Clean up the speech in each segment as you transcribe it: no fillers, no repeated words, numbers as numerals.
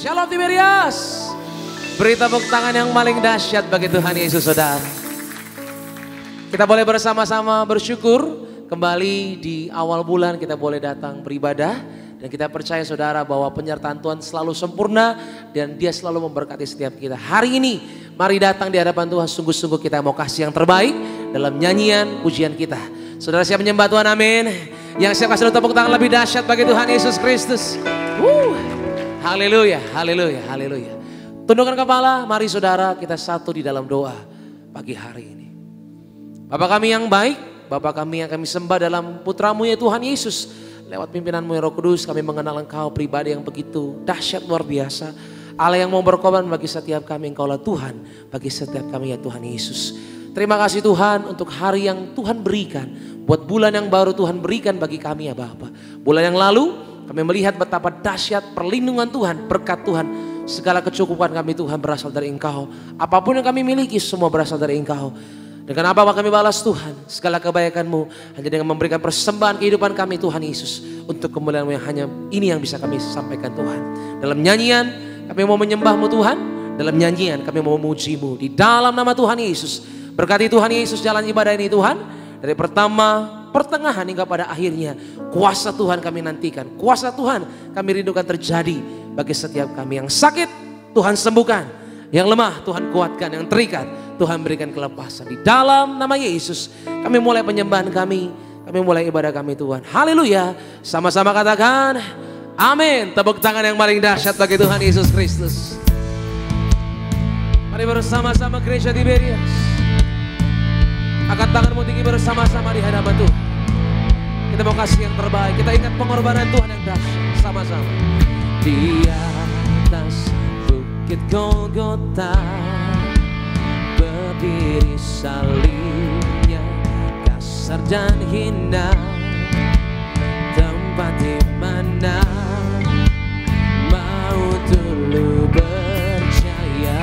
Shalom Tiberias. Beri tepuk tangan yang paling dahsyat bagi Tuhan Yesus, saudara. Kita boleh bersama-sama bersyukur. Kembali di awal bulan kita boleh datang beribadah. Dan kita percaya saudara bahwa penyertaan Tuhan selalu sempurna. Dan Dia selalu memberkati setiap kita. Hari ini mari datang di hadapan Tuhan. Sungguh-sungguh kita mau kasih yang terbaik dalam nyanyian pujian kita. Saudara siap menyembah Tuhan, amin. Yang siap kasih tepuk tangan lebih dahsyat bagi Tuhan Yesus Kristus. Haleluya, haleluya, haleluya. Tundukkan kepala, mari saudara kita satu di dalam doa pagi hari ini. Bapa kami yang baik, Bapa kami yang kami sembah dalam putramu ya Tuhan Yesus. Lewat pimpinanmu ya Roh Kudus kami mengenal Engkau pribadi yang begitu dahsyat luar biasa. Allah yang mau berkorban bagi setiap kami, Engkaulah Tuhan bagi setiap kami ya Tuhan Yesus. Terima kasih Tuhan untuk hari yang Tuhan berikan. Buat bulan yang baru Tuhan berikan bagi kami ya Bapa. Bulan yang lalu kami melihat betapa dahsyat perlindungan Tuhan, berkat Tuhan. Segala kecukupan kami Tuhan berasal dari Engkau. Apapun yang kami miliki semua berasal dari Engkau. Dengan apa kami balas Tuhan? Segala kebaikan-Mu hanya dengan memberikan persembahan kehidupan kami Tuhan Yesus. Untuk kemuliaan-Mu yang hanya ini yang bisa kami sampaikan Tuhan. Dalam nyanyian kami mau menyembah-Mu Tuhan. Dalam nyanyian kami mau memuji-Mu. Di dalam nama Tuhan Yesus. Berkati Tuhan Yesus jalan ibadah ini Tuhan. Dari pertama, pertengahan hingga pada akhirnya. Kuasa Tuhan kami nantikan. Kuasa Tuhan kami rindukan terjadi bagi setiap kami. Yang sakit Tuhan sembuhkan. Yang lemah Tuhan kuatkan. Yang terikat Tuhan berikan kelepasan. Di dalam nama Yesus kami mulai penyembahan kami. Kami mulai ibadah kami Tuhan. Haleluya. Sama-sama katakan amin. Tepuk tangan yang paling dahsyat bagi Tuhan Yesus Kristus. Mari bersama-sama gereja Tiberias. Angkat tanganmu tinggi bersama-sama di hadapan Tuhan. Kita mau kasih yang terbaik. Kita ingat pengorbanan Tuhan yang dahsyat. Sama-sama. Di atas bukit Golgota berdiri salibnya, kasar dan hina, tempat di mana mau dulu percaya.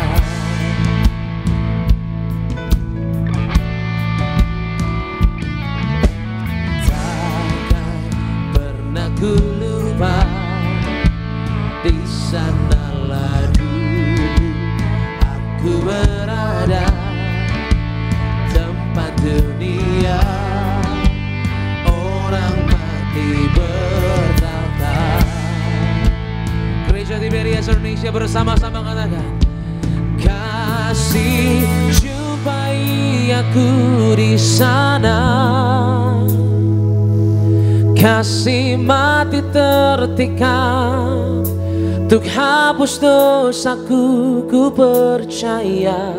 Takkan pernah ku lupa di sanalah dulu aku berada, tempat dunia orang mati bertahta. Gereja Tiberias Indonesia bersama-sama katakan, kasih jumpai aku di sana, kasih mati tertikam. Untuk hapus dosaku ku percaya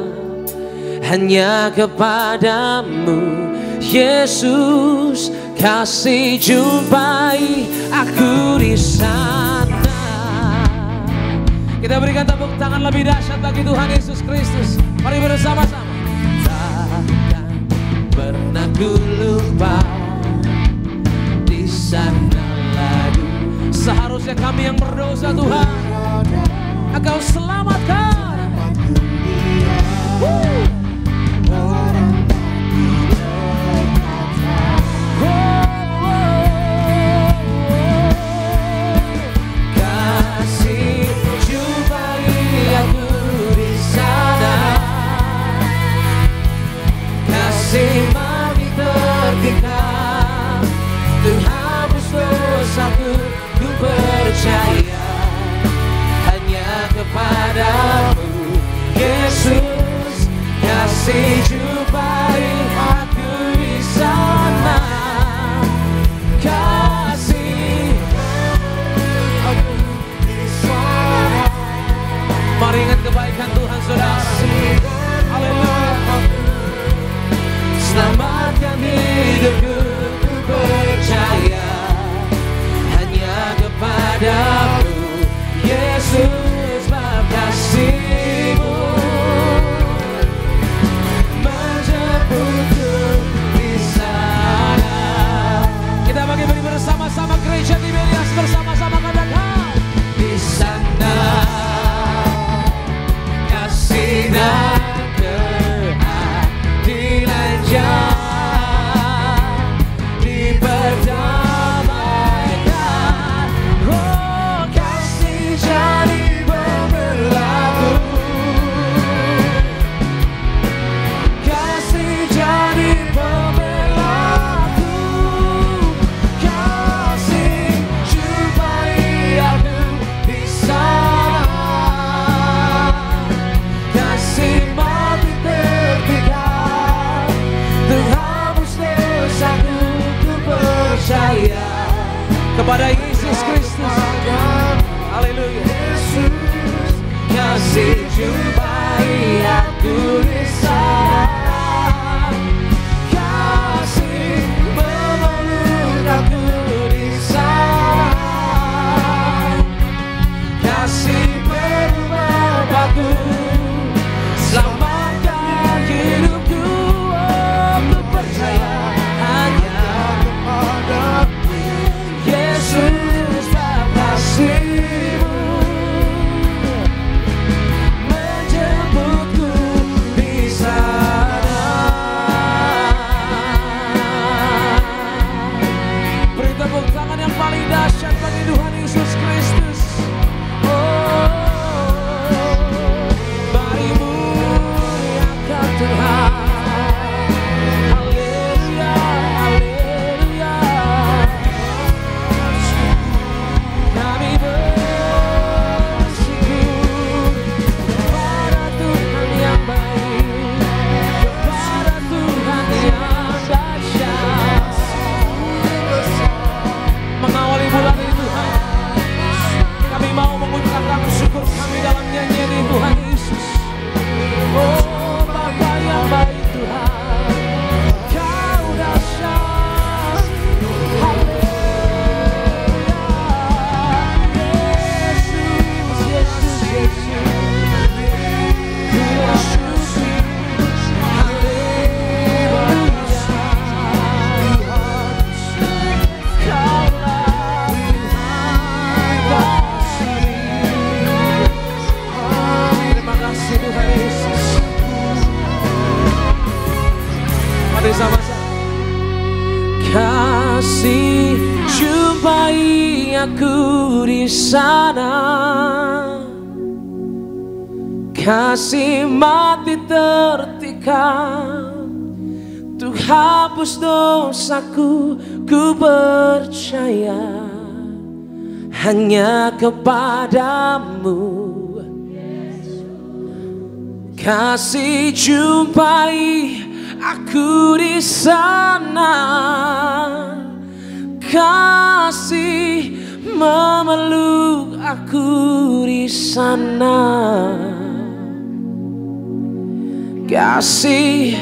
hanya kepadamu Yesus. Kasih jumpai aku di sana. Kita berikan tepuk tangan lebih dahsyat bagi Tuhan Yesus Kristus. Mari bersama-sama. Takkan pernah ku lupa di sana lagi. Seharusnya kami yang berdosa Tuhan, Engkau selamatkan. Kasih jumpai aku di sana, kasih mati tertikam, untuk hapus dosaku. Ku percaya hanya kepadamu Yesus. Kasih jumpai aku di sana, kasih aku di sana. Mari ingat kebaikan Tuhan saudara. Haleluya. Selamatkan hidupku, ku percaya padamu Yesus, bab kasih-Mu menjemputku di sana. Kita bagi bersama-sama gereja Tiberias bersama-sama katakan di sana kasih dan keadilan diperdamaikan. Oh kasih jadi kepada Yesus Kristus. Haleluya. Kasih jumpai aku di sana, kasih memeluk aku di sana, kasih berubah aku, selamatkan hidupku. Aku percaya hanya kepada Yesus kasih-Mu menjemputku di sana. Beri tepuk tangan yang paling dahsyat bagi Tuhan Yesus Kristus. Oh, mari muliakan Tuhan. Haleluya, haleluya. Kami bersyukur kepada Tuhan yang baik, kepada Tuhan yang dahsyat. Mengawali bulan ini Tuhan, kami mau mengucapkan syukur kami dalam nyanyian ini Tuhan Yesus. Oh Bapa yang baik Tuhan, Kau dahsyat. Haleluya. Yesus, Yesus, Yesus. Ku bersyukur. Haleluya. Kaulah Tuhan kami. Terima kasih Tuhan Yesus. Mari sama-sama. Kasih jumpai aku di sana, kasih mati tertikam untuk hapus dosaku. Ku percaya hanya kepadamu. Kasih jumpai aku di sana, kasih memeluk aku di sana, kasih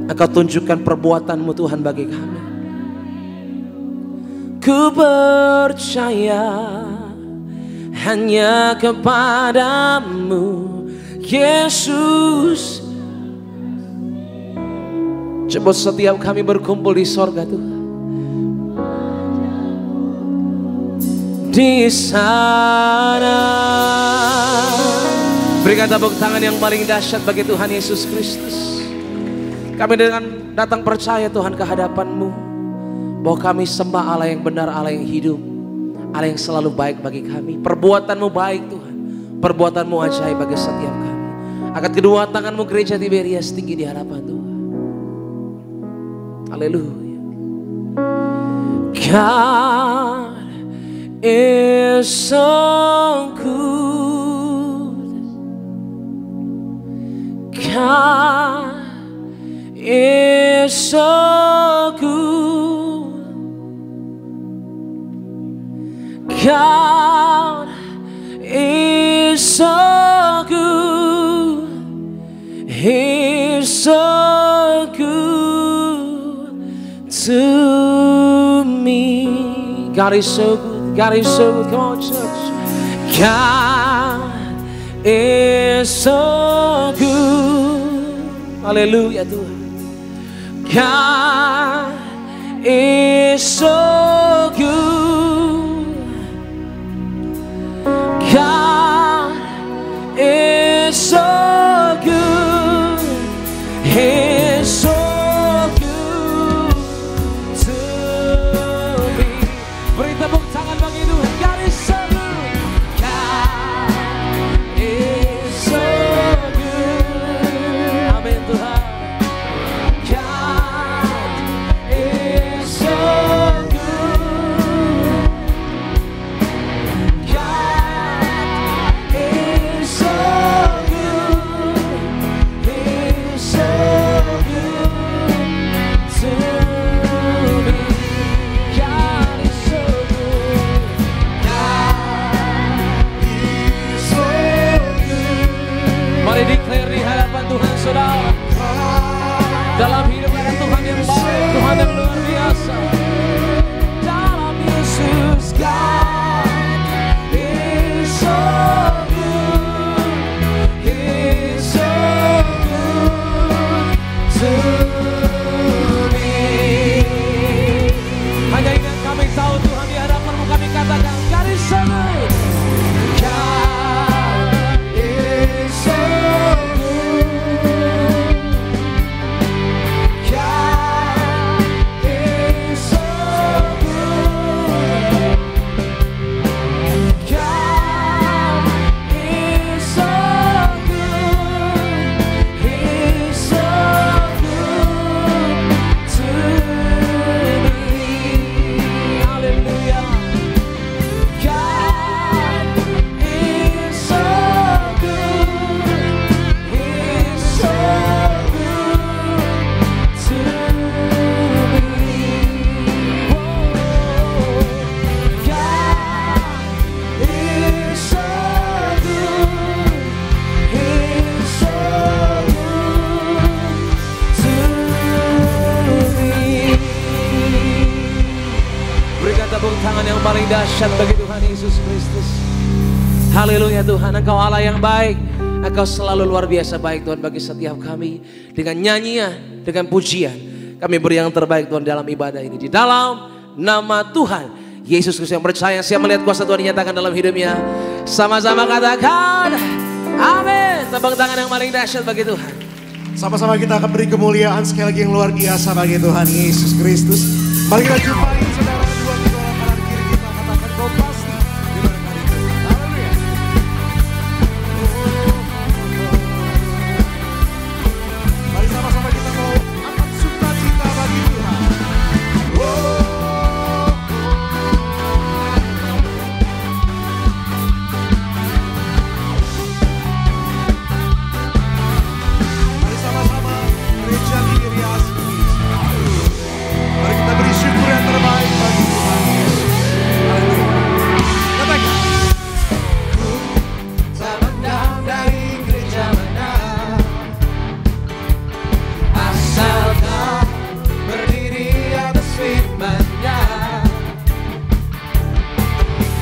Engkau tunjukkan perbuatan-Mu Tuhan bagi kami. Ku percaya hanya kepadamu Yesus. Coba setiap kami berkumpul di sorga Tuhan, di sana. Berikan tepuk tangan yang paling dahsyat bagi Tuhan Yesus Kristus. Kami dengan datang percaya Tuhan ke hadapan-Mu, bahwa kami sembah Allah yang benar, Allah yang hidup, Allah yang selalu baik bagi kami. Perbuatan-Mu baik Tuhan, perbuatan-Mu ajaib bagi setiap kami. Angkat kedua tangan-Mu gereja Tiberias tinggi di hadapan Tuhan. Haleluya. God is so good. God is so good. God is so good. He's so good to me. God is so good. God is so good. Come on, church. God is so good. Haleluya Tuhan. God is so good. God is so good. He's so good to me. Beri tepuk tangan bagi Tuhan. God is so good. God is so good. Amin Tuhan. God is so good. dahsyat bagi Tuhan Yesus Kristus. Haleluya Tuhan, Engkau Allah yang baik. Engkau selalu luar biasa baik Tuhan bagi setiap kami. Dengan nyanyian, dengan pujian, kami beri yang terbaik Tuhan dalam ibadah ini. Di dalam nama Tuhan Yesus Kristus yang percaya, siap melihat kuasa Tuhan dinyatakan dalam hidupnya. Sama-sama katakan amin. Tepuk tangan yang paling dahsyat bagi Tuhan. Sama-sama kita akan beri kemuliaan sekali lagi yang luar biasa bagi Tuhan Yesus Kristus. Mari kita jumpai saudara dua kedua kanan kiri kita, katakan kau pasti diberkati Tuhan. Haleluya. Mari sama-sama kita mau angkat sukacita bagi Tuhan. Mari sama-sama gereja Kiri Asli. Mari kita beri syukur yang terbaik bagi Tuhan Yesus. Haleluya. Katakan. Ku tak pandang dari gereja mana, asal kau berdiri atas firman-Nya.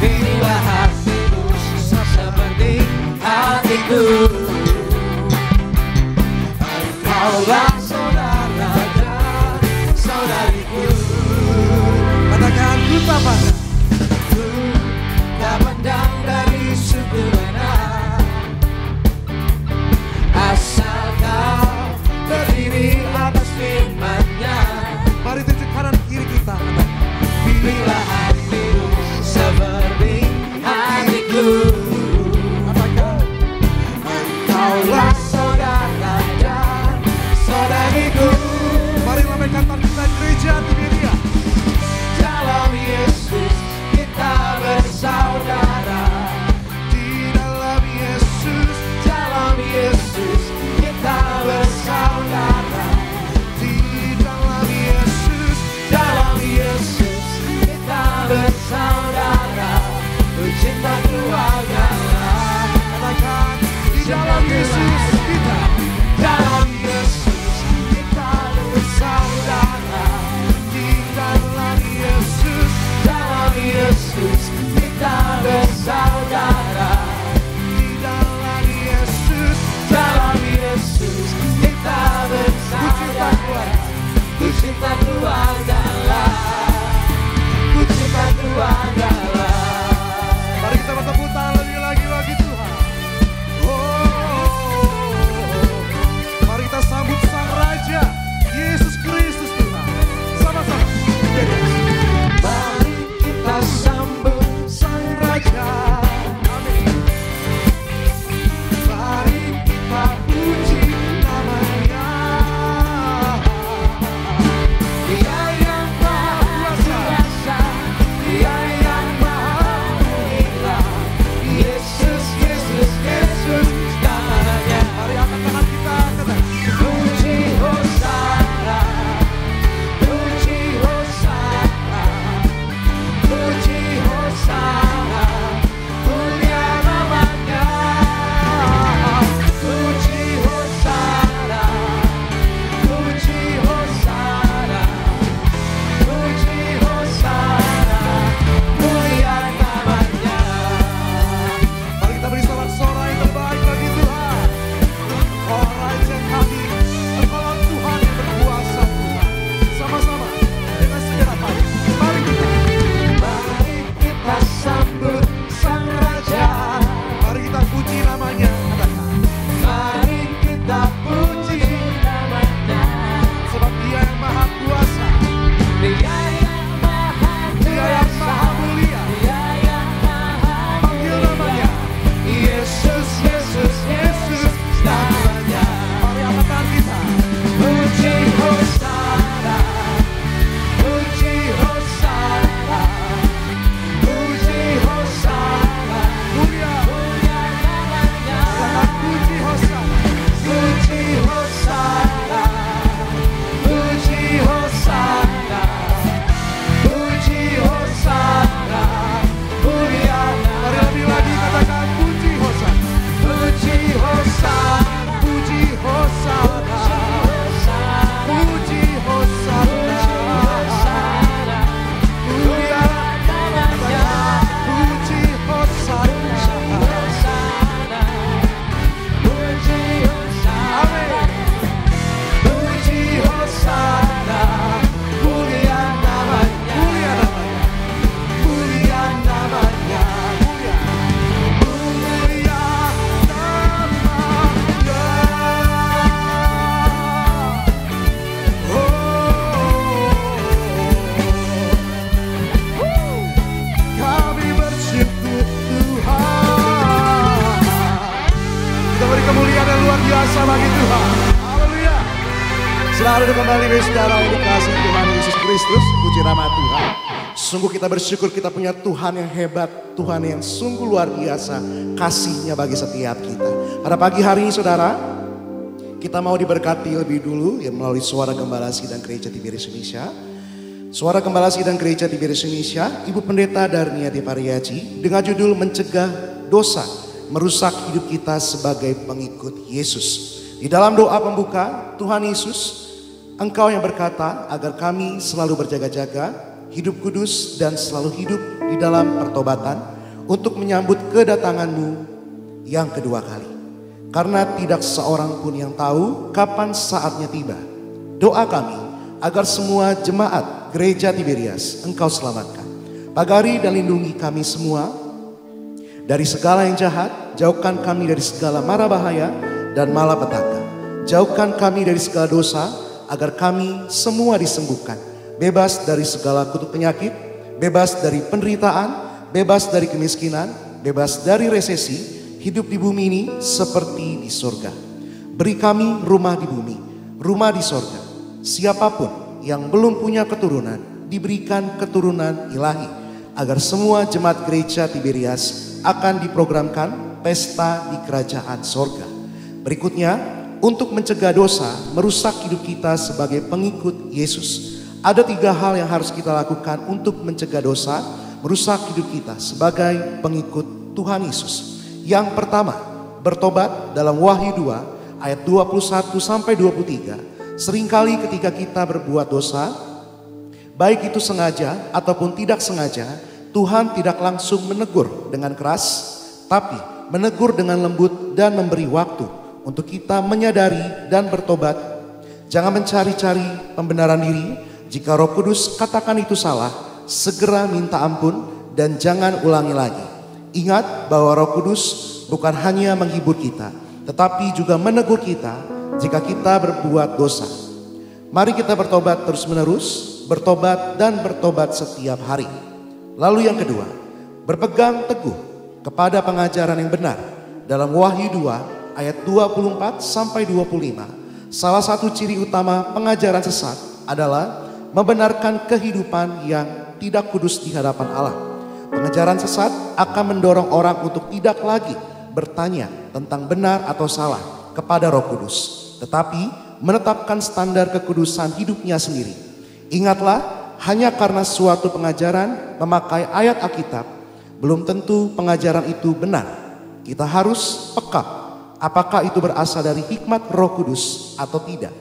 Pilihlah hatiku seperti hatiku. Engkaulah saudara dan saudariku. Katakan ku tak pandang. Ku tak pandang dari suku mana, asal kau berdiri atas firman-Nya. Mari tunjuk kanan kiri kita. Katakan. Pilihlah hatiku seperti hatiku. Katakan. Engkaulah saudara dan saudariku. Mari lambaikan tangan kita gereja Tiberia. Dalam Yesus kita bersaudara. Di dalam Yesus. Dalam Yesus kita bersaudara. Di dalam Yesus. Dalam Yesus kita bersaudara. Bercinta keluarga. Katakan. Di dalam Yesus kita. Dalam Yesus kita bersaudara. Di dalam Yesus. Dalam Yesus kita bersaudara. Di dalam Yesus. Dalam Yesus kita bersaudara. Ku cinta keluarga lah. Ku cinta keluarga lah. Mari kita bertepuk tangan lebih lagi bagi Tuhan. Oh. biasa bagi Tuhan. Haleluya. Selalu kembali saudara yang dikasihi Tuhan Yesus Kristus. Puji nama Tuhan. Sungguh kita bersyukur kita punya Tuhan yang hebat. Tuhan yang sungguh luar biasa. Kasihnya bagi setiap kita. Pada pagi hari ini saudara, kita mau diberkati lebih dulu ya melalui Suara Gembala Sidang Gereja Tiberias Indonesia. Suara Gembala Sidang Gereja Tiberias Indonesia, Ibu Pendeta Darnia Depariaji dengan judul Mencegah Dosa Merusak Hidup Kita Sebagai Pengikut Yesus. Di dalam doa pembuka, Tuhan Yesus, Engkau yang berkata agar kami selalu berjaga-jaga, hidup kudus dan selalu hidup di dalam pertobatan untuk menyambut kedatangan-Mu yang kedua kali. Karena tidak seorang pun yang tahu kapan saatnya tiba. Doa kami agar semua jemaat Gereja Tiberias Engkau selamatkan. Pagari dan lindungi kami semua dari segala yang jahat. Jauhkan kami dari segala mara bahaya dan malapetaka. Jauhkan kami dari segala dosa agar kami semua disembuhkan. Bebas dari segala kutuk penyakit, bebas dari penderitaan, bebas dari kemiskinan, bebas dari resesi, hidup di bumi ini seperti di surga. Beri kami rumah di bumi, rumah di surga. Siapapun yang belum punya keturunan, diberikan keturunan ilahi. Agar semua jemaat gereja Tiberias akan diprogramkan pesta di kerajaan surga. Berikutnya, untuk mencegah dosa merusak hidup kita sebagai pengikut Yesus. Ada 3 hal yang harus kita lakukan untuk mencegah dosa merusak hidup kita sebagai pengikut Tuhan Yesus. Yang pertama, bertobat. Dalam Wahyu 2 ayat 21 sampai 23. Seringkali ketika kita berbuat dosa, baik itu sengaja ataupun tidak sengaja, Tuhan tidak langsung menegur dengan keras, tapi menegur dengan lembut dan memberi waktu untuk kita menyadari dan bertobat. Jangan mencari-cari pembenaran diri. Jika Roh Kudus katakan itu salah, segera minta ampun dan jangan ulangi lagi. Ingat bahwa Roh Kudus bukan hanya menghibur kita, tetapi juga menegur kita jika kita berbuat dosa. Mari kita bertobat terus-menerus, bertobat dan bertobat setiap hari. Lalu yang kedua, berpegang teguh kepada pengajaran yang benar. Dalam Wahyu 2 ayat 24 sampai 25, salah satu ciri utama pengajaran sesat adalah membenarkan kehidupan yang tidak kudus di hadapan Allah. Pengajaran sesat akan mendorong orang untuk tidak lagi bertanya tentang benar atau salah kepada Roh Kudus, tetapi menetapkan standar kekudusan hidupnya sendiri. Ingatlah, hanya karena suatu pengajaran memakai ayat Alkitab, belum tentu pengajaran itu benar. Kita harus peka apakah itu berasal dari hikmat Roh Kudus atau tidak.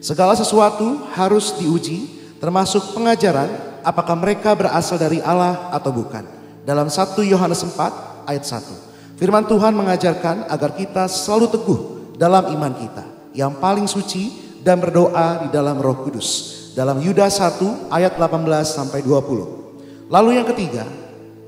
Segala sesuatu harus diuji, termasuk pengajaran apakah mereka berasal dari Allah atau bukan. Dalam 1 Yohanes 4 ayat 1, firman Tuhan mengajarkan agar kita selalu teguh dalam iman kita yang paling suci dan berdoa di dalam Roh Kudus. Dalam Yudas 1 ayat 18 sampai 20. Lalu yang ketiga,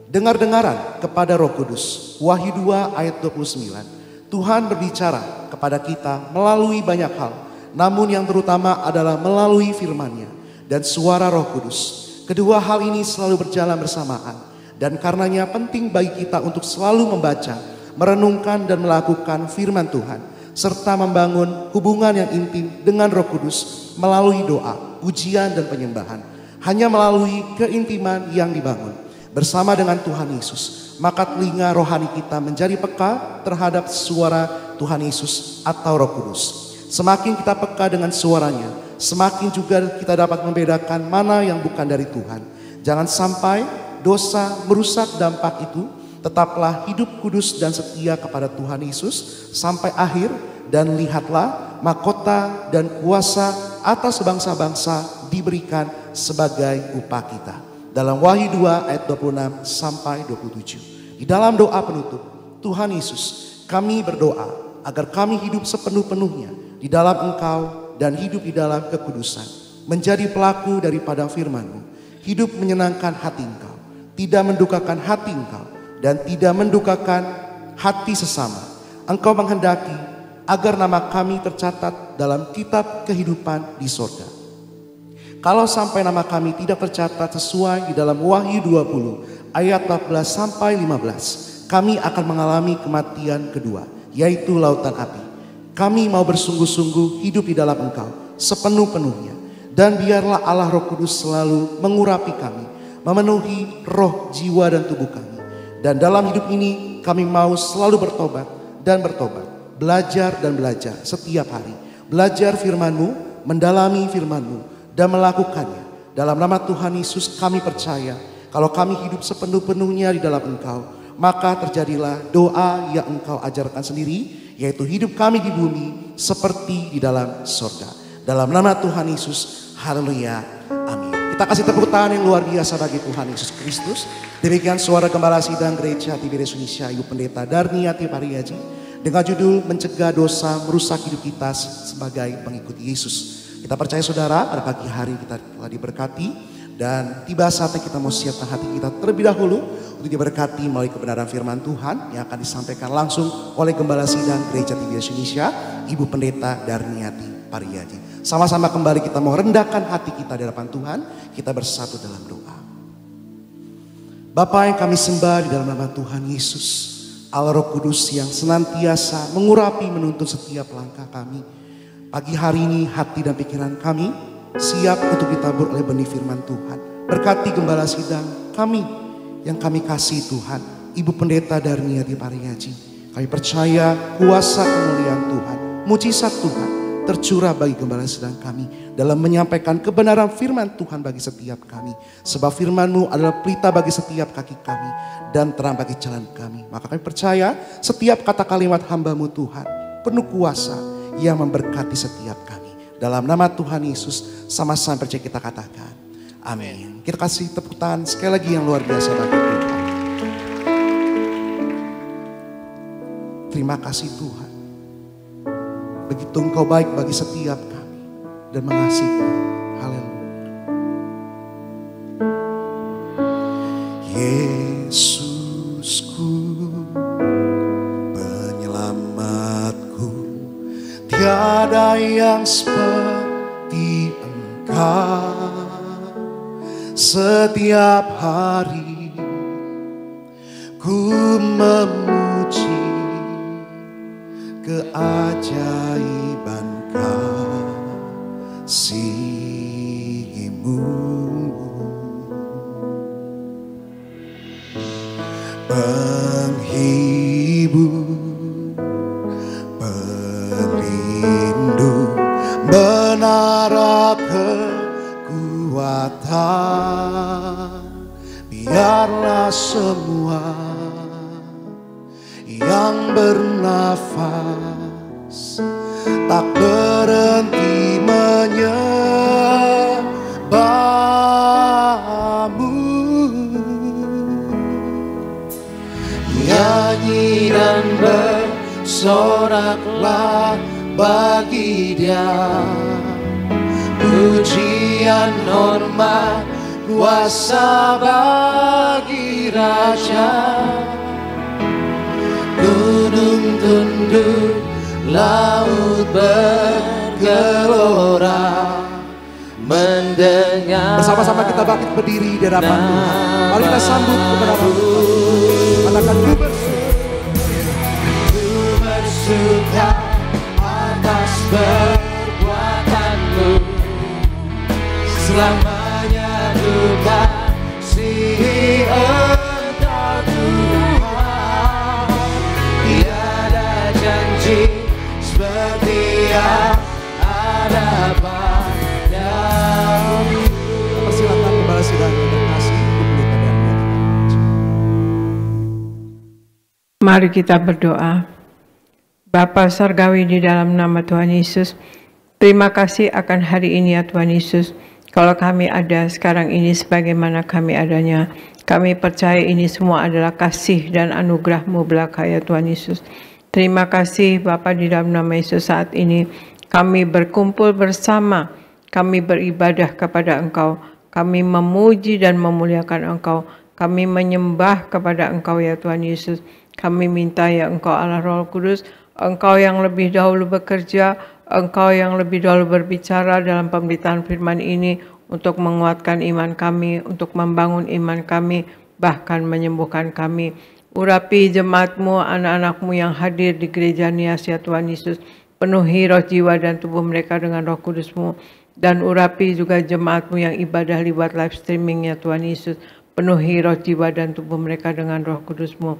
dengar-dengaran kepada Roh Kudus. Wahyu 2 ayat 29. Tuhan berbicara kepada kita melalui banyak hal, namun yang terutama adalah melalui firman-Nya dan suara Roh Kudus. Kedua hal ini selalu berjalan bersamaan, dan karenanya penting bagi kita untuk selalu membaca, merenungkan dan melakukan firman Tuhan, serta membangun hubungan yang intim dengan Roh Kudus melalui doa, pujian dan penyembahan. Hanya melalui keintiman yang dibangun bersama dengan Tuhan Yesus, maka telinga rohani kita menjadi peka terhadap suara Tuhan Yesus atau Roh Kudus. Semakin kita peka dengan suaranya, semakin juga kita dapat membedakan mana yang bukan dari Tuhan. Jangan sampai dosa merusak dampak itu. Tetaplah hidup kudus dan setia kepada Tuhan Yesus sampai akhir, dan lihatlah mahkota dan kuasa atas bangsa-bangsa diberikan sebagai upah kita. Dalam Wahyu 2 ayat 26 sampai 27. Di dalam doa penutup, Tuhan Yesus, kami berdoa agar kami hidup sepenuh-penuhnya di dalam Engkau dan hidup di dalam kekudusan, menjadi pelaku daripada firman-Mu, hidup menyenangkan hati Engkau, tidak mendukakan hati Engkau, dan tidak mendukakan hati sesama. Engkau menghendaki agar nama kami tercatat dalam kitab kehidupan di surga. Kalau sampai nama kami tidak tercatat sesuai di dalam Wahyu 20 ayat 14 sampai 15, kami akan mengalami kematian kedua, yaitu lautan api. Kami mau bersungguh-sungguh hidup di dalam Engkau sepenuh-penuhnya. Dan biarlah Allah Roh Kudus selalu mengurapi kami, memenuhi roh, jiwa, dan tubuh kami. Dan dalam hidup ini kami mau selalu bertobat dan bertobat, belajar dan belajar setiap hari. Belajar firman-Mu, mendalami firman-Mu, dan melakukannya. Dalam nama Tuhan Yesus kami percaya, kalau kami hidup sepenuh-penuhnya di dalam Engkau, maka terjadilah doa yang Engkau ajarkan sendiri, yaitu hidup kami di bumi seperti di dalam surga. Dalam nama Tuhan Yesus, haleluya, amin. Kita kasih tepuk tangan yang luar biasa bagi Tuhan Yesus Kristus. Demikian suara Gembala Sidang Gereja Tiberius Indonesia, Ibu Pendeta Darniati Pariaji, dengan judul Mencegah Dosa Merusak Hidup Kita sebagai Pengikut Yesus. Kita percaya saudara, pada pagi hari kita telah diberkati, dan tiba saatnya kita mau siapkan hati kita terlebih dahulu untuk diberkati melalui kebenaran firman Tuhan yang akan disampaikan langsung oleh Gembala Sidang Gereja Tiberius Indonesia, Ibu Pendeta Darniati Pariaji. Sama-sama kembali kita mau rendahkan hati kita di hadapan Tuhan. Kita bersatu dalam doa. Bapa yang kami sembah di dalam nama Tuhan Yesus, Allah Roh Kudus yang senantiasa mengurapi menuntun setiap langkah kami. Pagi hari ini hati dan pikiran kami siap untuk ditabur oleh benih firman Tuhan. Berkati Gembala Sidang kami yang kami kasih Tuhan, Ibu Pendeta Darniati Pariaji. Kami percaya kuasa kemuliaan Tuhan, mujizat Tuhan tercurah bagi Gembala Sidang kami dalam menyampaikan kebenaran firman Tuhan bagi setiap kami. Sebab firman-Mu adalah pelita bagi setiap kaki kami dan terang bagi jalan kami. Maka kami percaya setiap kata kalimat hamba-Mu Tuhan penuh kuasa yang memberkati setiap kami. Dalam nama Tuhan Yesus sama-sama percaya kita katakan amin. Kita kasih tepuk tangan sekali lagi yang luar biasa bagi Tuhan. Terima kasih Tuhan. Begitu Engkau baik bagi setiap kami dan mengasihi kami. Haleluya. Yesusku, penyelamatku, tiada yang seperti Engkau. Setiap hari ku memuji keajaiban kasih-Mu. Penghibur, pelindung, menara kekuatan. Biarlah semua yang bernafas tak berhenti menyembah-Mu. Nyanyi dan bersoraklah bagi Dia, pujian, hormat, kuasa bagi Raja. Gunung tunduk, laut bergelora, mendengar. Bersama-sama kita bangkit berdiri di hadapan Tuhan. Mari kita sambut kepada Tuhan. Katakan ku bersuka atas perbuatan-Mu. Selamanya ku kasihi Engkau Tuhan. Tiada janji seperti yang ada padamu. Persilakan Gembala Sidang yang terkasih, Ibu Pendeta Darniati. Mari kita berdoa. Bapa Surgawi, di dalam nama Tuhan Yesus, terima kasih akan hari ini ya Tuhan Yesus. Kalau kami ada sekarang ini sebagaimana kami adanya, kami percaya ini semua adalah kasih dan anugerah-Mu belaka ya Tuhan Yesus. Terima kasih Bapa, di dalam nama Yesus saat ini kami berkumpul bersama, kami beribadah kepada Engkau, kami memuji dan memuliakan Engkau, kami menyembah kepada Engkau ya Tuhan Yesus. Kami minta ya Engkau Allah Roh Kudus, Engkau yang lebih dahulu bekerja, Engkau yang lebih dahulu berbicara dalam pemberitaan firman ini untuk menguatkan iman kami, untuk membangun iman kami, bahkan menyembuhkan kami. Urapi jemaat-Mu, anak-anak-Mu yang hadir di gereja Nias ya Tuhan Yesus. Penuhi roh, jiwa, dan tubuh mereka dengan Roh Kudus-Mu. Dan urapi juga jemaat-Mu yang ibadah lewat live streaming ya Tuhan Yesus. Penuhi roh, jiwa, dan tubuh mereka dengan Roh Kudus-Mu.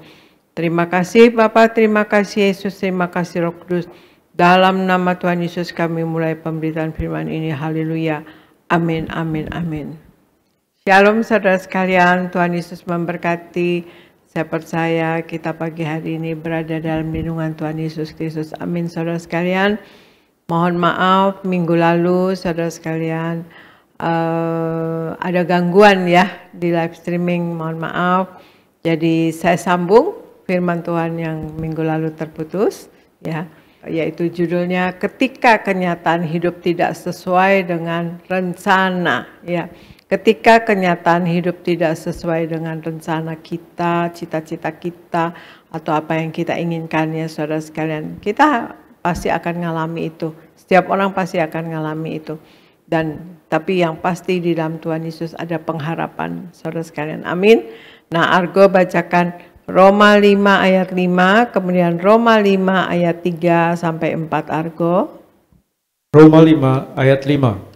Terima kasih Bapa, terima kasih Yesus, terima kasih Roh Kudus. Dalam nama Tuhan Yesus kami mulai pemberitaan firman ini. Haleluya. Amin, amin, amin. Shalom saudara sekalian, Tuhan Yesus memberkati. Saya percaya kita pagi hari ini berada dalam lindungan Tuhan Yesus Kristus. Amin saudara sekalian. Mohon maaf minggu lalu saudara sekalian ada gangguan ya di live streaming. Mohon maaf. Jadi saya sambung firman Tuhan yang minggu lalu terputus ya, yaitu judulnya ketika kenyataan hidup tidak sesuai dengan rencana ya. Ketika kenyataan hidup tidak sesuai dengan rencana kita, cita-cita kita, atau apa yang kita inginkan ya saudara sekalian. Kita pasti akan mengalami itu. Setiap orang pasti akan mengalami itu. Tapi yang pasti di dalam Tuhan Yesus ada pengharapan saudara sekalian. Amin. Nah, Argo bacakan Roma 5 ayat 5, kemudian Roma 5 ayat 3 sampai 4 Argo. Roma 5 ayat 5.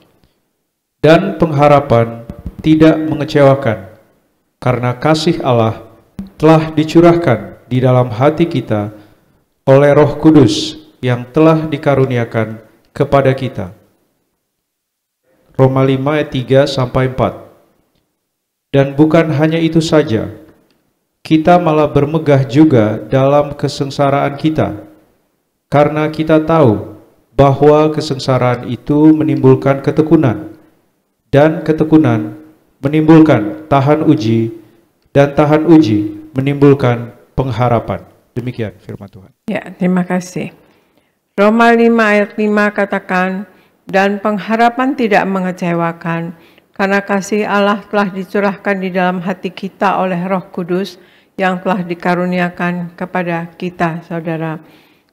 Dan pengharapan tidak mengecewakan, karena kasih Allah telah dicurahkan di dalam hati kita oleh Roh Kudus yang telah dikaruniakan kepada kita. Roma 5 ayat 3 sampai 4. Dan bukan hanya itu saja, kita malah bermegah juga dalam kesengsaraan kita, karena kita tahu bahwa kesengsaraan itu menimbulkan ketekunan, dan ketekunan menimbulkan tahan uji, dan tahan uji menimbulkan pengharapan. Demikian firman Tuhan. Ya, terima kasih. Roma 5 ayat 5 katakan, dan pengharapan tidak mengecewakan, karena kasih Allah telah dicurahkan di dalam hati kita oleh Roh Kudus yang telah dikaruniakan kepada kita, saudara.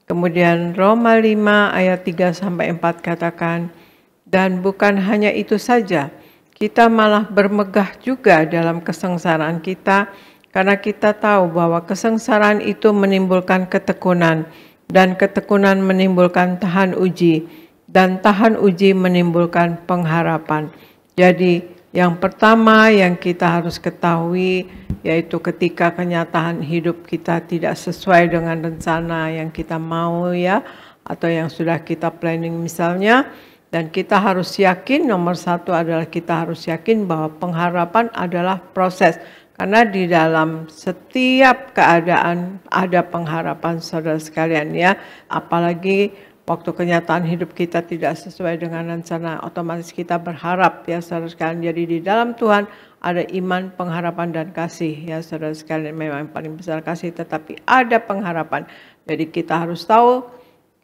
Kemudian Roma 5 ayat 3 sampai 4 katakan, dan bukan hanya itu saja, kita malah bermegah juga dalam kesengsaraan kita, karena kita tahu bahwa kesengsaraan itu menimbulkan ketekunan, dan ketekunan menimbulkan tahan uji, dan tahan uji menimbulkan pengharapan. Jadi yang pertama yang kita harus ketahui, yaitu ketika kenyataan hidup kita tidak sesuai dengan rencana yang kita mau ya, atau yang sudah kita planning misalnya, dan kita harus yakin, nomor satu adalah kita harus yakin bahwa pengharapan adalah proses. Karena di dalam setiap keadaan ada pengharapan saudara sekalian ya. Apalagi waktu kenyataan hidup kita tidak sesuai dengan rencana, otomatis kita berharap ya saudara sekalian. Jadi di dalam Tuhan ada iman, pengharapan, dan kasih ya saudara sekalian. Memang yang paling besar kasih, tetapi ada pengharapan. Jadi kita harus tahu,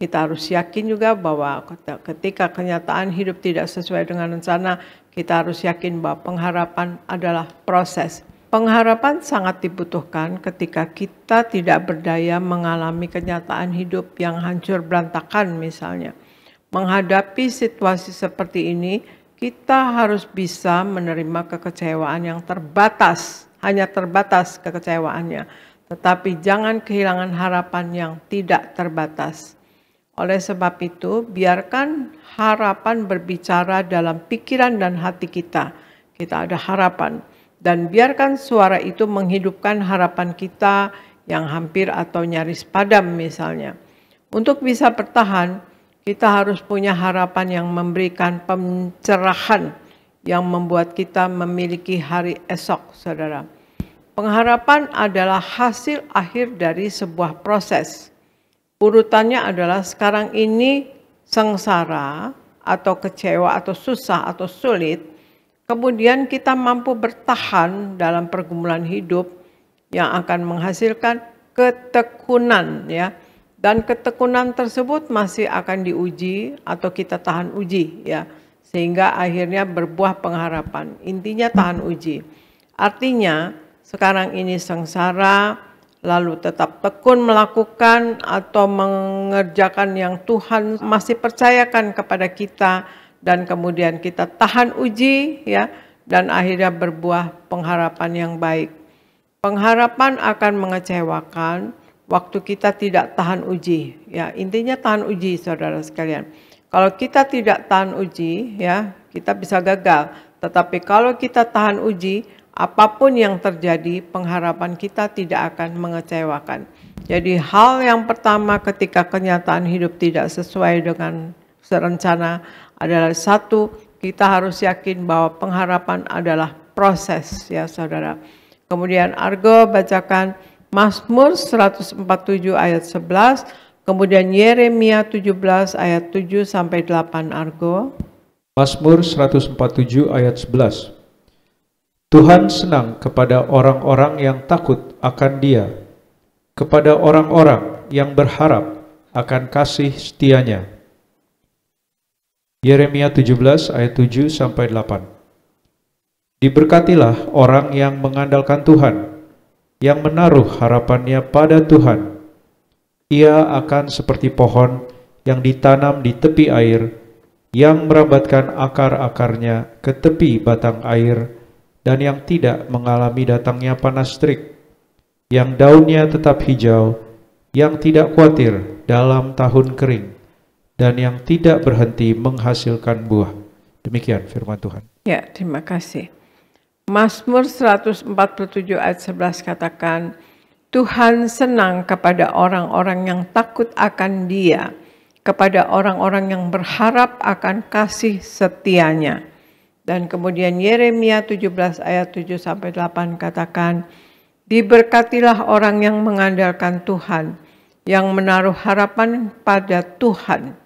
kita harus yakin juga bahwa ketika kenyataan hidup tidak sesuai dengan rencana, kita harus yakin bahwa pengharapan adalah proses. Pengharapan sangat dibutuhkan ketika kita tidak berdaya mengalami kenyataan hidup yang hancur berantakan misalnya. Menghadapi situasi seperti ini, kita harus bisa menerima kekecewaan yang terbatas, hanya terbatas kekecewaannya. Tetapi jangan kehilangan harapan yang tidak terbatas. Oleh sebab itu, biarkan harapan berbicara dalam pikiran dan hati kita. Kita ada harapan. Dan biarkan suara itu menghidupkan harapan kita yang hampir atau nyaris padam misalnya. Untuk bisa bertahan, kita harus punya harapan yang memberikan pencerahan yang membuat kita memiliki hari esok, saudara. Pengharapan adalah hasil akhir dari sebuah proses. Urutannya adalah sekarang ini sengsara atau kecewa atau susah atau sulit. Kemudian kita mampu bertahan dalam pergumulan hidup yang akan menghasilkan ketekunan ya. Dan ketekunan tersebut masih akan diuji atau kita tahan uji ya. Sehingga akhirnya berbuah pengharapan. Intinya tahan uji. Artinya sekarang ini sengsara, lalu tetap tekun melakukan atau mengerjakan yang Tuhan masih percayakan kepada kita, dan kemudian kita tahan uji ya, dan akhirnya berbuah pengharapan yang baik. Pengharapan akan mengecewakan, waktu kita tidak tahan uji. Ya, intinya tahan uji, saudara sekalian. Kalau kita tidak tahan uji, ya, kita bisa gagal. Tetapi kalau kita tahan uji, apapun yang terjadi, pengharapan kita tidak akan mengecewakan. Jadi hal yang pertama ketika kenyataan hidup tidak sesuai dengan rencana adalah satu, kita harus yakin bahwa pengharapan adalah proses, ya saudara. Kemudian Argo bacakan Mazmur 147 ayat 11, kemudian Yeremia 17 ayat 7 sampai 8 Argo. Mazmur 147 ayat 11. Tuhan senang kepada orang-orang yang takut akan Dia, kepada orang-orang yang berharap akan kasih setia-Nya. Yeremia 17 ayat 7 sampai 8. Diberkatilah orang yang mengandalkan Tuhan, yang menaruh harapannya pada Tuhan. Ia akan seperti pohon yang ditanam di tepi air, yang merambatkan akar-akarnya ke tepi batang air, dan yang tidak mengalami datangnya panas terik, yang daunnya tetap hijau, yang tidak khawatir dalam tahun kering, dan yang tidak berhenti menghasilkan buah. Demikian firman Tuhan. Ya, terima kasih. Mazmur 147 ayat 11 katakan, Tuhan senang kepada orang-orang yang takut akan Dia, kepada orang-orang yang berharap akan kasih setia-Nya. Dan kemudian Yeremia 17 ayat 7 sampai 8 katakan, diberkatilah orang yang mengandalkan Tuhan, yang menaruh harapan pada Tuhan.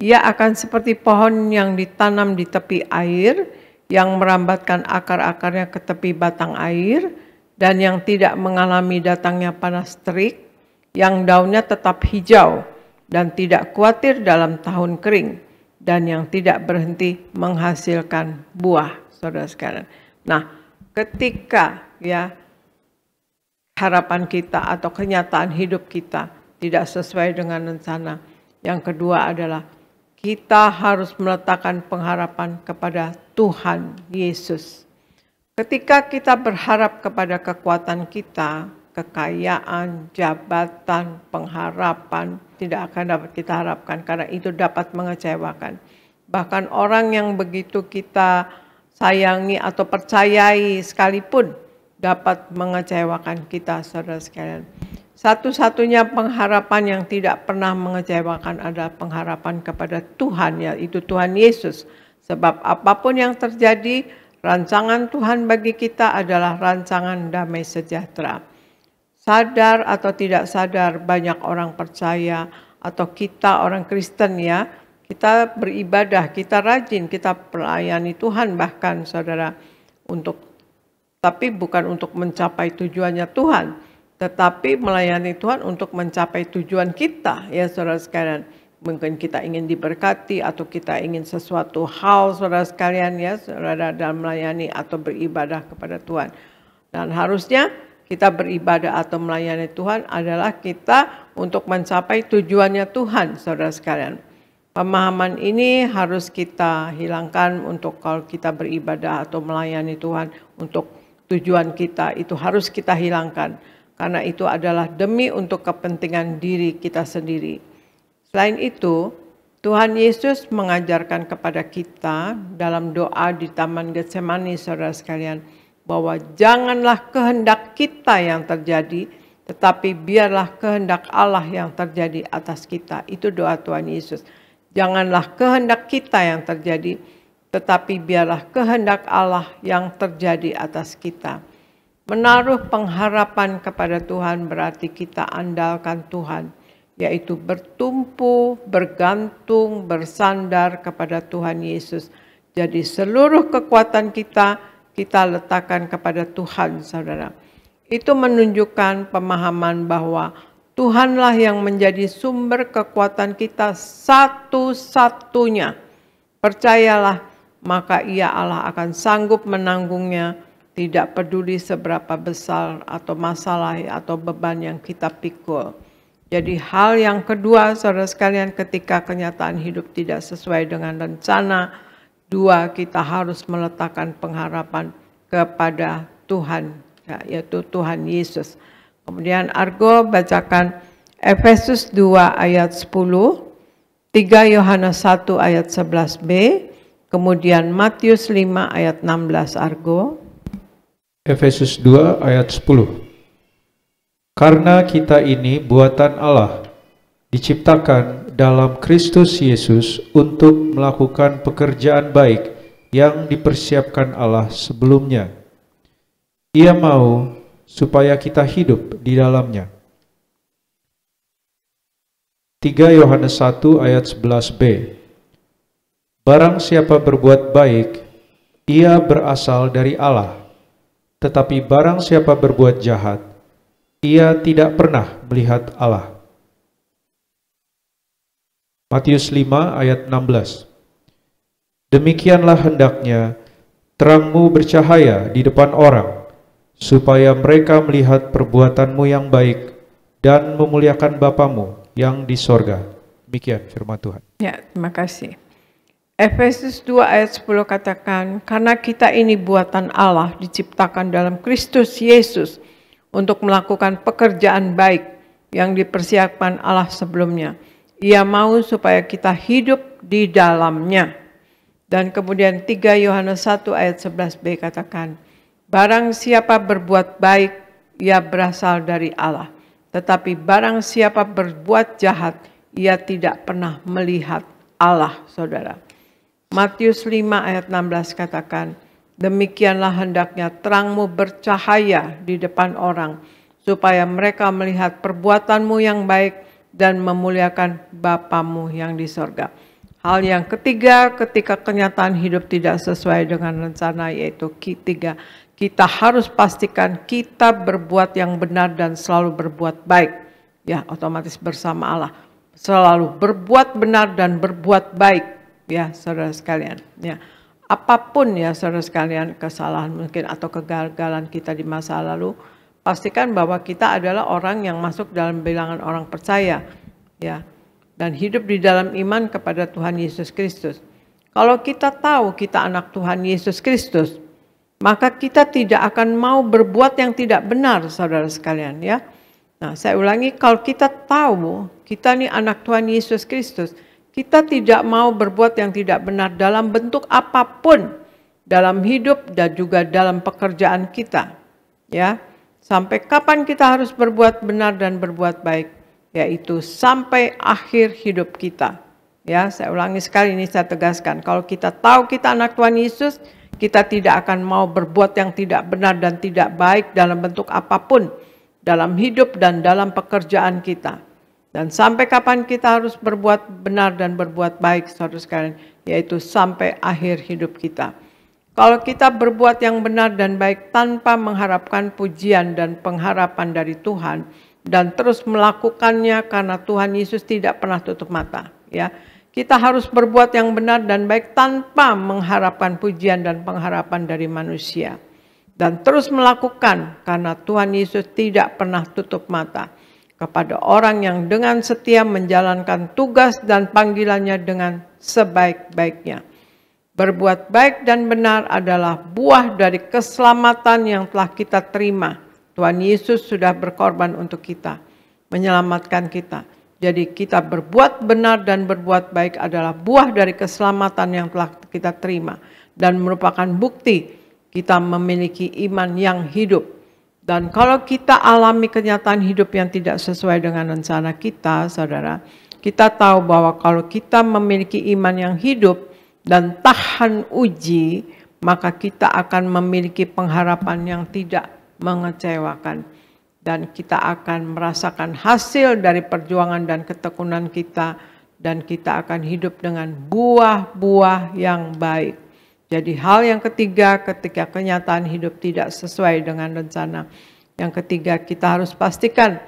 Ia akan seperti pohon yang ditanam di tepi air, yang merambatkan akar-akarnya ke tepi batang air, dan yang tidak mengalami datangnya panas terik, yang daunnya tetap hijau, dan tidak khawatir dalam tahun kering, dan yang tidak berhenti menghasilkan buah, saudara sekalian. Nah, ketika ya harapan kita atau kenyataan hidup kita tidak sesuai dengan rencana, yang kedua adalah kita harus meletakkan pengharapan kepada Tuhan Yesus. Ketika kita berharap kepada kekuatan kita, kekayaan, jabatan, pengharapan, tidak akan dapat kita harapkan karena itu dapat mengecewakan. Bahkan orang yang begitu kita sayangi atau percayai sekalipun dapat mengecewakan kita, saudara sekalian. Satu-satunya pengharapan yang tidak pernah mengecewakan adalah pengharapan kepada Tuhan, yaitu Tuhan Yesus. Sebab apapun yang terjadi, rancangan Tuhan bagi kita adalah rancangan damai sejahtera. Sadar atau tidak sadar, banyak orang percaya atau kita orang Kristen ya, kita beribadah, kita rajin, kita melayani Tuhan bahkan saudara, tapi bukan untuk mencapai tujuannya Tuhan, tetapi melayani Tuhan untuk mencapai tujuan kita, ya saudara sekalian. Mungkin kita ingin diberkati atau kita ingin sesuatu hal, saudara sekalian, ya saudara, dalam melayani atau beribadah kepada Tuhan. Dan harusnya kita beribadah atau melayani Tuhan adalah kita untuk mencapai tujuannya Tuhan, saudara sekalian. Pemahaman ini harus kita hilangkan untuk kalau kita beribadah atau melayani Tuhan untuk tujuan kita, itu harus kita hilangkan. Karena itu adalah demi untuk kepentingan diri kita sendiri. Selain itu, Tuhan Yesus mengajarkan kepada kita dalam doa di Taman Getsemani, saudara sekalian, bahwa janganlah kehendak kita yang terjadi, tetapi biarlah kehendak Allah yang terjadi atas kita. Itu doa Tuhan Yesus. Janganlah kehendak kita yang terjadi, tetapi biarlah kehendak Allah yang terjadi atas kita. Menaruh pengharapan kepada Tuhan berarti kita andalkan Tuhan, yaitu bertumpu, bergantung, bersandar kepada Tuhan Yesus. Jadi seluruh kekuatan kita letakkan kepada Tuhan, saudara. Itu menunjukkan pemahaman bahwa Tuhanlah yang menjadi sumber kekuatan kita satu-satunya. Percayalah, maka Ia Allah akan sanggup menanggungnya. Tidak peduli seberapa besar atau masalah atau beban yang kita pikul. Jadi hal yang kedua, saudara sekalian, ketika kenyataan hidup tidak sesuai dengan rencana, dua, kita harus meletakkan pengharapan kepada Tuhan, yaitu Tuhan Yesus. Kemudian Argo bacakan Efesus 2 ayat 10, 3 Yohanes 1 ayat 11b, kemudian Matius 5 ayat 16 Argo. Efesus 2 ayat 10. Karena kita ini buatan Allah, diciptakan dalam Kristus Yesus untuk melakukan pekerjaan baik yang dipersiapkan Allah sebelumnya. Ia mau supaya kita hidup di dalamnya. 3 Yohanes 1 ayat 11b. Barang siapa berbuat baik, ia berasal dari Allah. Tetapi barang siapa berbuat jahat, ia tidak pernah melihat Allah. Matius 5 ayat 16. Demikianlah hendaknya terangmu bercahaya di depan orang, supaya mereka melihat perbuatanmu yang baik dan memuliakan Bapamu yang di sorga. Demikian firman Tuhan. Ya, terima kasih. Efesus 2 ayat 10 katakan, karena kita ini buatan Allah, diciptakan dalam Kristus Yesus untuk melakukan pekerjaan baik yang dipersiapkan Allah sebelumnya. Ia mau supaya kita hidup di dalamnya. Dan kemudian 3 Yohanes 1 ayat 11b katakan, barang siapa berbuat baik, ia berasal dari Allah. Tetapi barang siapa berbuat jahat, ia tidak pernah melihat Allah, saudara. Matius 5 ayat 16 katakan, demikianlah hendaknya terangmu bercahaya di depan orang, supaya mereka melihat perbuatanmu yang baik dan memuliakan Bapamu yang di sorga. Hal yang ketiga, ketika kenyataan hidup tidak sesuai dengan rencana, yaitu ketiga, kita harus pastikan kita berbuat yang benar dan selalu berbuat baik. Ya, otomatis bersama Allah. Selalu berbuat benar dan berbuat baik. Ya, saudara sekalian. Ya, apapun ya saudara sekalian, kesalahan mungkin atau kegagalan kita di masa lalu, pastikan bahwa kita adalah orang yang masuk dalam bilangan orang percaya. Ya, dan hidup di dalam iman kepada Tuhan Yesus Kristus. Kalau kita tahu kita anak Tuhan Yesus Kristus, maka kita tidak akan mau berbuat yang tidak benar, saudara sekalian ya. Nah, saya ulangi, kalau kita tahu kita ini anak Tuhan Yesus Kristus, kita tidak mau berbuat yang tidak benar dalam bentuk apapun, dalam hidup dan juga dalam pekerjaan kita. Ya, sampai kapan kita harus berbuat benar dan berbuat baik? Yaitu sampai akhir hidup kita. Ya, saya ulangi sekali ini, saya tegaskan, kalau kita tahu kita anak Tuhan Yesus, kita tidak akan mau berbuat yang tidak benar dan tidak baik dalam bentuk apapun, dalam hidup dan dalam pekerjaan kita. Dan sampai kapan kita harus berbuat benar dan berbuat baik, saudara sekalian, yaitu sampai akhir hidup kita. Kalau kita berbuat yang benar dan baik tanpa mengharapkan pujian dan pengharapan dari Tuhan, dan terus melakukannya karena Tuhan Yesus tidak pernah tutup mata. Ya, kita harus berbuat yang benar dan baik tanpa mengharapkan pujian dan pengharapan dari manusia. Dan terus melakukan karena Tuhan Yesus tidak pernah tutup mata kepada orang yang dengan setia menjalankan tugas dan panggilannya dengan sebaik-baiknya. Berbuat baik dan benar adalah buah dari keselamatan yang telah kita terima. Tuhan Yesus sudah berkorban untuk kita, menyelamatkan kita. Jadi kita berbuat benar dan berbuat baik adalah buah dari keselamatan yang telah kita terima. Dan merupakan bukti kita memiliki iman yang hidup. Dan kalau kita alami kenyataan hidup yang tidak sesuai dengan rencana kita, saudara, kita tahu bahwa kalau kita memiliki iman yang hidup dan tahan uji, maka kita akan memiliki pengharapan yang tidak mengecewakan. Dan kita akan merasakan hasil dari perjuangan dan ketekunan kita, dan kita akan hidup dengan buah-buah yang baik. Jadi hal yang ketiga, ketika kenyataan hidup tidak sesuai dengan rencana, yang ketiga kita harus pastikan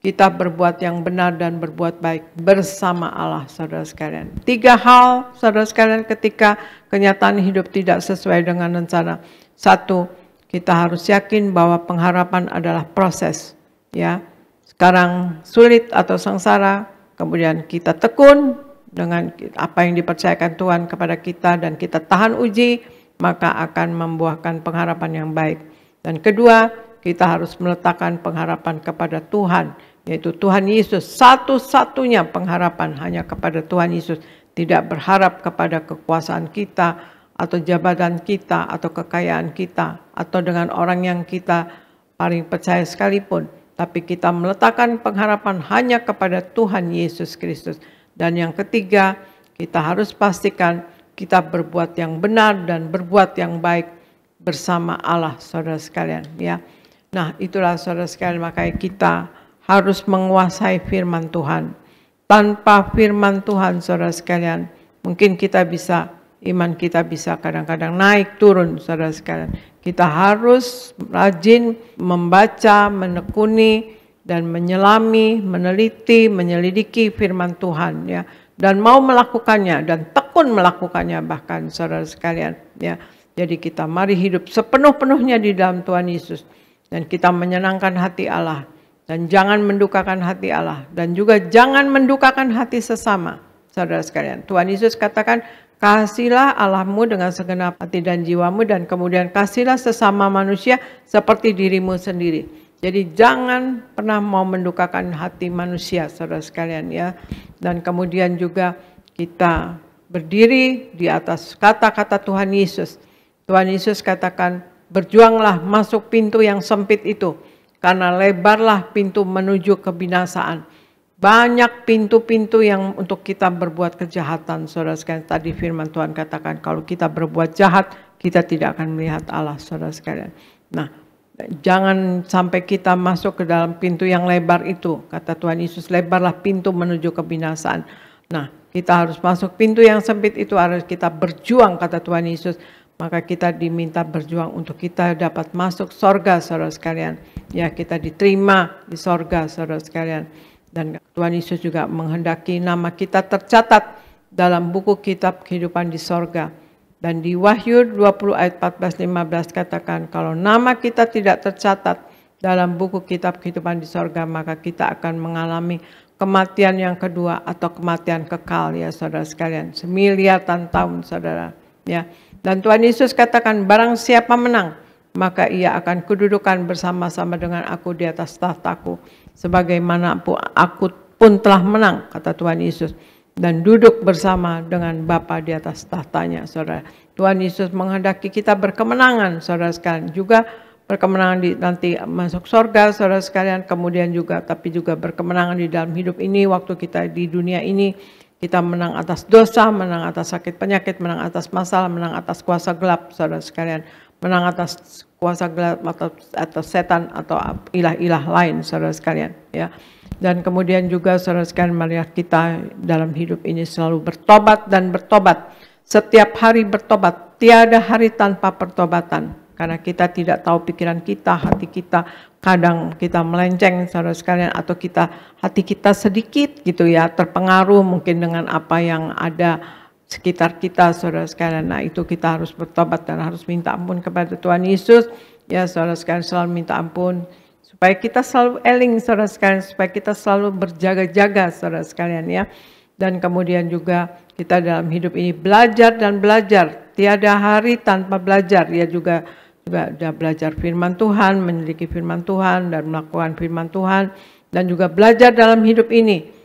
kita berbuat yang benar dan berbuat baik bersama Allah, saudara sekalian. 3 hal, saudara sekalian, ketika kenyataan hidup tidak sesuai dengan rencana. 1, kita harus yakin bahwa pengharapan adalah proses. Ya, sekarang sulit atau sengsara, kemudian kita tekun dengan apa yang dipercayakan Tuhan kepada kita dan kita tahan uji, maka akan membuahkan pengharapan yang baik. Dan kedua, kita harus meletakkan pengharapan kepada Tuhan, yaitu Tuhan Yesus. Satu-satunya pengharapan hanya kepada Tuhan Yesus. Tidak berharap kepada kekuasaan kita, atau jabatan kita, atau kekayaan kita, atau dengan orang yang kita paling percaya sekalipun. Tapi kita meletakkan pengharapan hanya kepada Tuhan Yesus Kristus. Dan yang ketiga, kita harus pastikan kita berbuat yang benar dan berbuat yang baik bersama Allah, saudara sekalian. Ya, nah itulah saudara sekalian, makanya kita harus menguasai firman Tuhan. Tanpa firman Tuhan, saudara sekalian, mungkin iman kita bisa kadang-kadang naik turun, saudara sekalian. Kita harus rajin membaca, menekuni, dan menyelami, meneliti, menyelidiki firman Tuhan, ya, dan mau melakukannya dan tekun melakukannya bahkan, saudara sekalian, ya. Jadi kita mari hidup sepenuh-penuhnya di dalam Tuhan Yesus, dan kita menyenangkan hati Allah, dan jangan mendukakan hati Allah, dan juga jangan mendukakan hati sesama, saudara sekalian. Tuhan Yesus katakan, kasihilah Allahmu dengan segenap hati dan jiwamu, dan kemudian kasihilah sesama manusia seperti dirimu sendiri. Jadi jangan pernah mau mendukakan hati manusia, saudara sekalian, ya. Dan kemudian juga kita berdiri di atas kata-kata Tuhan Yesus. Tuhan Yesus katakan, berjuanglah masuk pintu yang sempit itu, karena lebarlah pintu menuju kebinasaan. Banyak pintu-pintu yang untuk kita berbuat kejahatan, saudara sekalian. Tadi firman Tuhan katakan, kalau kita berbuat jahat, kita tidak akan melihat Allah, saudara sekalian. Nah, jangan sampai kita masuk ke dalam pintu yang lebar itu. Kata Tuhan Yesus, lebarlah pintu menuju kebinasaan. Nah, kita harus masuk pintu yang sempit itu, harus kita berjuang, kata Tuhan Yesus. Maka kita diminta berjuang untuk kita dapat masuk sorga, saudara sekalian. Ya, kita diterima di sorga, saudara sekalian. Dan Tuhan Yesus juga menghendaki nama kita tercatat dalam buku kitab kehidupan di sorga. Dan di Wahyu 20 ayat 14-15 katakan, kalau nama kita tidak tercatat dalam buku kitab kehidupan di sorga, maka kita akan mengalami kematian yang kedua atau kematian kekal, ya saudara sekalian. Semiliaran tahun, saudara. Ya. Dan Tuhan Yesus katakan, barang siapa menang, maka ia akan kedudukan bersama-sama dengan aku di atas tahtaku. Sebagaimana aku pun telah menang, kata Tuhan Yesus, dan duduk bersama dengan Bapa di atas tahtanya, saudara. Tuhan Yesus menghendaki kita berkemenangan, saudara sekalian. Juga berkemenangan nanti masuk surga, saudara sekalian. Kemudian juga, tapi juga berkemenangan di dalam hidup ini, waktu kita di dunia ini. Kita menang atas dosa, menang atas sakit penyakit, menang atas masalah, menang atas kuasa gelap, saudara sekalian. Menang atas kuasa gelap atau setan atau ilah-ilah lain, saudara sekalian. Ya. Dan kemudian juga saudara sekalian, marilah kita dalam hidup ini selalu bertobat dan bertobat. Setiap hari bertobat, tiada hari tanpa pertobatan. Karena kita tidak tahu pikiran kita, hati kita, kadang kita melenceng, saudara sekalian, atau hati kita sedikit gitu ya, terpengaruh mungkin dengan apa yang ada sekitar kita, saudara sekalian. Nah, itu kita harus bertobat dan harus minta ampun kepada Tuhan Yesus. Ya, saudara sekalian, selalu minta ampun. Supaya kita selalu eling, saudara sekalian, supaya kita selalu berjaga-jaga, saudara sekalian, ya. Dan kemudian juga kita dalam hidup ini belajar dan belajar. Tiada hari tanpa belajar. Ya, juga belajar firman Tuhan, menyelidiki firman Tuhan, dan melakukan firman Tuhan. Dan juga belajar dalam hidup ini.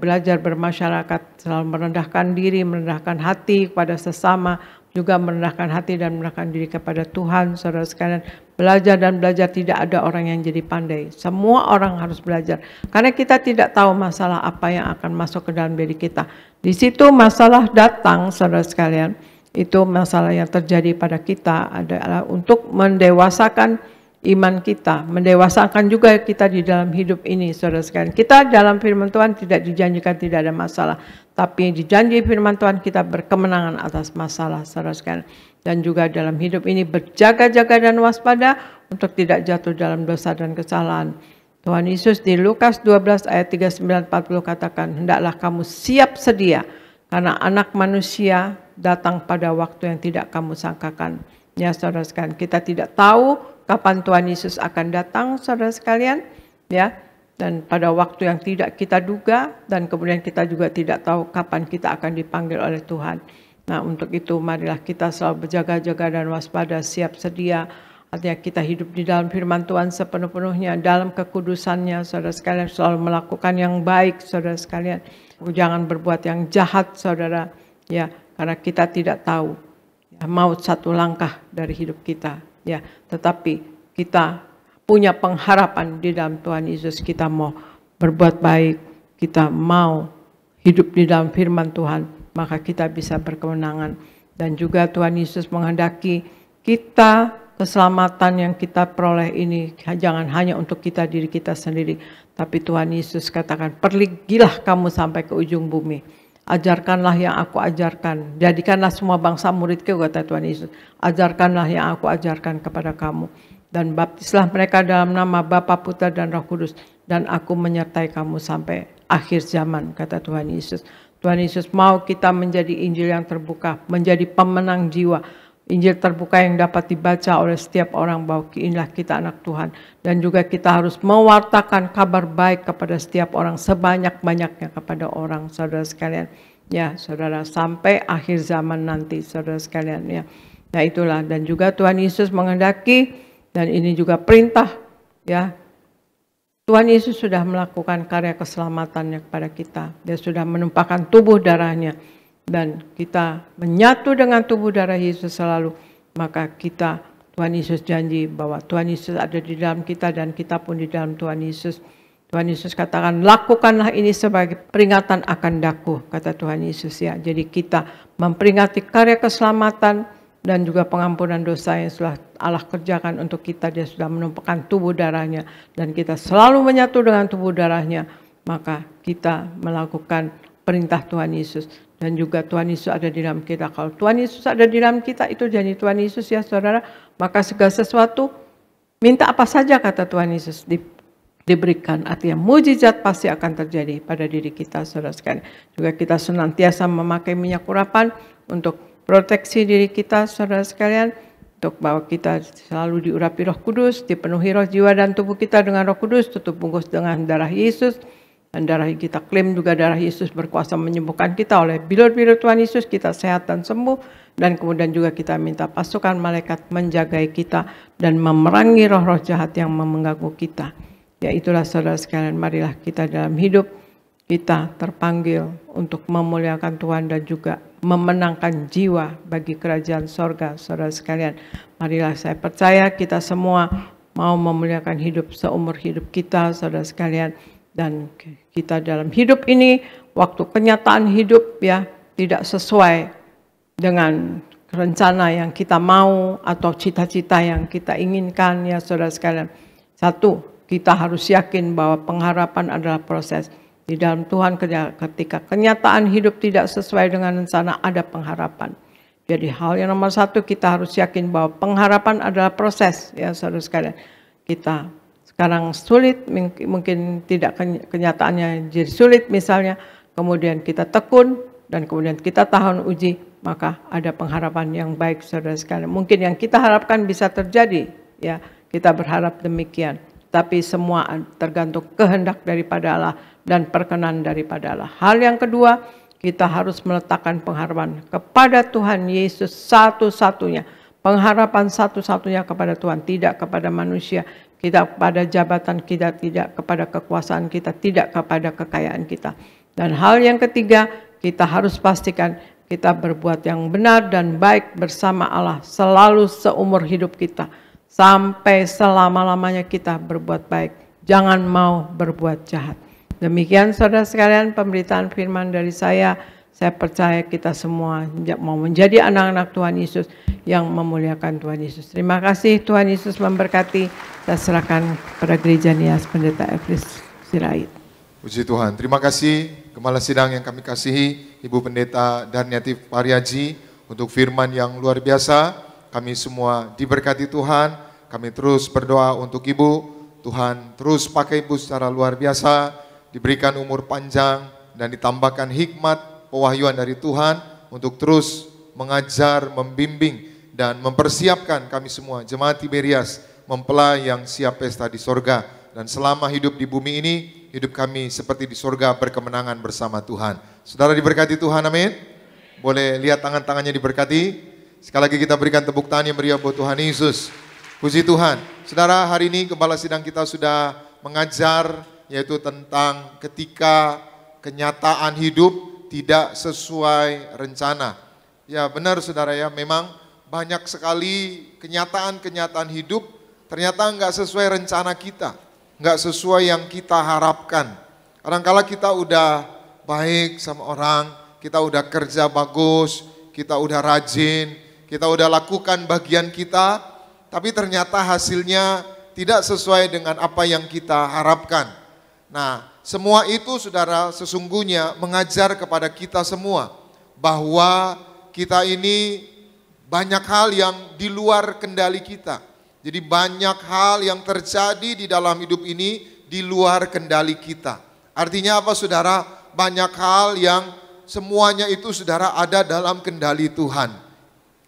Belajar bermasyarakat, selalu merendahkan diri, merendahkan hati kepada sesama, juga merendahkan hati dan merendahkan diri kepada Tuhan, saudara sekalian. Belajar dan belajar, tidak ada orang yang jadi pandai. Semua orang harus belajar. Karena kita tidak tahu masalah apa yang akan masuk ke dalam diri kita. Di situ masalah datang, saudara sekalian. Itu masalah yang terjadi pada kita adalah untuk mendewasakan iman kita, mendewasakan juga kita di dalam hidup ini, saudara sekalian. Kita dalam firman Tuhan tidak dijanjikan tidak ada masalah, tapi dijanji firman Tuhan kita berkemenangan atas masalah, saudara sekalian. Dan juga dalam hidup ini berjaga-jaga dan waspada untuk tidak jatuh dalam dosa dan kesalahan. Tuhan Yesus di Lukas 12 ayat 39-40 katakan, hendaklah kamu siap sedia, karena anak manusia datang pada waktu yang tidak kamu sangkakan. Ya, saudara sekalian, kita tidak tahu kapan Tuhan Yesus akan datang, saudara sekalian, ya, dan pada waktu yang tidak kita duga, dan kemudian kita juga tidak tahu kapan kita akan dipanggil oleh Tuhan. Nah, untuk itu marilah kita selalu berjaga-jaga dan waspada, siap sedia Artinya kita hidup di dalam firman Tuhan sepenuh-penuhnya, dalam kekudusannya, saudara sekalian, selalu melakukan yang baik, saudara sekalian. Jangan berbuat yang jahat, saudara, ya, karena kita tidak tahu ya, maut satu langkah dari hidup kita, ya. Tetapi kita punya pengharapan di dalam Tuhan Yesus. Kita mau berbuat baik, kita mau hidup di dalam firman Tuhan, maka kita bisa berkemenangan. Dan juga Tuhan Yesus menghendaki kita, keselamatan yang kita peroleh ini jangan hanya untuk kita diri kita sendiri, tapi Tuhan Yesus katakan, pergilah kamu sampai ke ujung bumi. Ajarkanlah yang aku ajarkan. Jadikanlah semua bangsa muridku, kata Tuhan Yesus. Ajarkanlah yang aku ajarkan kepada kamu. Dan baptislah mereka dalam nama Bapa, Putra, dan Roh Kudus. Dan aku menyertai kamu sampai akhir zaman, kata Tuhan Yesus. Tuhan Yesus mau kita menjadi Injil yang terbuka, menjadi pemenang jiwa. Injil terbuka yang dapat dibaca oleh setiap orang bahwa inilah kita anak Tuhan. Dan juga kita harus mewartakan kabar baik kepada setiap orang, sebanyak-banyaknya kepada orang, saudara sekalian. Ya, saudara, sampai akhir zaman nanti, saudara sekalian. Ya, nah itulah. Dan juga Tuhan Yesus menghendaki, dan ini juga perintah, ya. Tuhan Yesus sudah melakukan karya keselamatannya kepada kita. Dia sudah menumpahkan tubuh darahnya. Dan kita menyatu dengan tubuh darah Yesus selalu, maka kita, Tuhan Yesus janji bahwa Tuhan Yesus ada di dalam kita dan kita pun di dalam Tuhan Yesus. Tuhan Yesus katakan, lakukanlah ini sebagai peringatan akan daku, kata Tuhan Yesus, ya. Jadi kita memperingati karya keselamatan dan juga pengampunan dosa yang sudah Allah kerjakan untuk kita. Dia sudah menumpahkan tubuh darahnya dan kita selalu menyatu dengan tubuh darahnya, maka kita melakukan perintah Tuhan Yesus. Dan juga Tuhan Yesus ada di dalam kita. Kalau Tuhan Yesus ada di dalam kita, itu janji Tuhan Yesus, ya saudara. Maka segala sesuatu, minta apa saja, kata Tuhan Yesus, diberikan. Artinya mujizat pasti akan terjadi pada diri kita, saudara sekalian. Juga kita senantiasa memakai minyak urapan untuk proteksi diri kita, saudara sekalian. Untuk bahwa kita selalu diurapi Roh Kudus, dipenuhi roh, jiwa, dan tubuh kita dengan Roh Kudus, tutup bungkus dengan darah Yesus. Dan darah yang kita klaim juga darah Yesus berkuasa menyembuhkan kita. Oleh bilur-bilur Tuhan Yesus kita sehat dan sembuh. Dan kemudian juga kita minta pasukan malaikat menjagai kita dan memerangi roh-roh jahat yang mengganggu kita. Ya itulah saudara sekalian, marilah kita dalam hidup kita terpanggil untuk memuliakan Tuhan dan juga memenangkan jiwa bagi kerajaan sorga, saudara sekalian. Marilah, saya percaya kita semua mau memuliakan hidup seumur hidup kita, saudara sekalian. Dan kita dalam hidup ini, waktu kenyataan hidup ya tidak sesuai dengan rencana yang kita mau atau cita-cita yang kita inginkan, ya saudara sekalian. Satu, kita harus yakin bahwa pengharapan adalah proses. Di dalam Tuhan, ketika kenyataan hidup tidak sesuai dengan rencana, ada pengharapan. Jadi hal yang nomor satu, kita harus yakin bahwa pengharapan adalah proses, ya saudara sekalian. Kita sekarang sulit, mungkin tidak kenyataannya jadi sulit misalnya, kemudian kita tekun dan kemudian kita tahan uji, maka ada pengharapan yang baik, saudara sekalian. Mungkin yang kita harapkan bisa terjadi, ya kita berharap demikian. Tapi semua tergantung kehendak daripada Allah dan perkenan daripada Allah. Hal yang kedua, kita harus meletakkan pengharapan kepada Tuhan Yesus satu-satunya. Pengharapan satu-satunya kepada Tuhan, tidak kepada manusia. Tidak kepada jabatan kita, tidak kepada kekuasaan kita, tidak kepada kekayaan kita. Dan hal yang ketiga, kita harus pastikan kita berbuat yang benar dan baik bersama Allah selalu seumur hidup kita. Sampai selama-lamanya kita berbuat baik. Jangan mau berbuat jahat. Demikian saudara sekalian pemberitaan firman dari saya. Saya percaya kita semua mau menjadi anak-anak Tuhan Yesus yang memuliakan Tuhan Yesus. Terima kasih, Tuhan Yesus memberkati. Saya serahkan pada Gereja Nias Pendeta Efris Sirait. Puji Tuhan. Terima kasih Kepala Sidang yang kami kasihi, Ibu Pendeta Darniati Pariaji, untuk firman yang luar biasa. Kami semua diberkati Tuhan. Kami terus berdoa untuk Ibu. Tuhan terus pakai Ibu secara luar biasa. Diberikan umur panjang dan ditambahkan hikmat, pewahyuan dari Tuhan untuk terus mengajar, membimbing, dan mempersiapkan kami semua jemaat Tiberias mempelai yang siap pesta di sorga. Dan selama hidup di bumi ini, hidup kami seperti di sorga berkemenangan bersama Tuhan. Saudara diberkati Tuhan, amin. Boleh lihat tangan-tangannya diberkati. Sekali lagi kita berikan tepuk tangan yang meriah buat Tuhan Yesus. Puji Tuhan. Saudara, hari ini Gembala Sidang kita sudah mengajar yaitu tentang ketika kenyataan hidup tidak sesuai rencana. Ya benar saudara ya, memang banyak sekali kenyataan-kenyataan hidup ternyata nggak sesuai rencana kita, nggak sesuai yang kita harapkan. Kadang-kala kita udah baik sama orang, kita udah kerja bagus, kita udah rajin, kita udah lakukan bagian kita, tapi ternyata hasilnya tidak sesuai dengan apa yang kita harapkan. Nah, semua itu saudara sesungguhnya mengajar kepada kita semua bahwa kita ini banyak hal yang di luar kendali kita. Jadi banyak hal yang terjadi di dalam hidup ini di luar kendali kita. Artinya apa saudara? Banyak hal yang semuanya itu saudara ada dalam kendali Tuhan.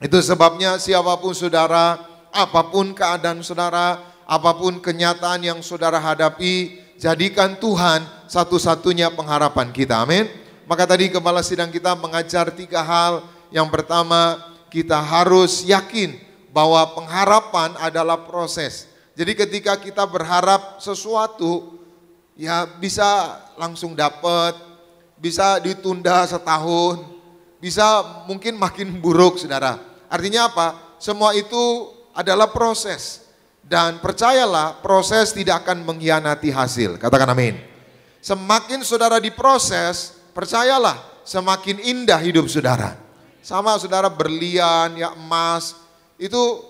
Itu sebabnya siapapun saudara, apapun keadaan saudara, apapun kenyataan yang saudara hadapi, jadikan Tuhan satu-satunya pengharapan kita. Amin. Maka tadi Gembala Sidang kita mengajar 3 hal. Yang pertama, kita harus yakin bahwa pengharapan adalah proses. Jadi ketika kita berharap sesuatu, ya bisa langsung dapat, bisa ditunda setahun, bisa mungkin makin buruk saudara. Artinya apa? Semua itu adalah proses. Dan percayalah, proses tidak akan mengkhianati hasil. Katakan amin. Semakin saudara diproses, percayalah, semakin indah hidup saudara. Sama saudara berlian, ya emas, itu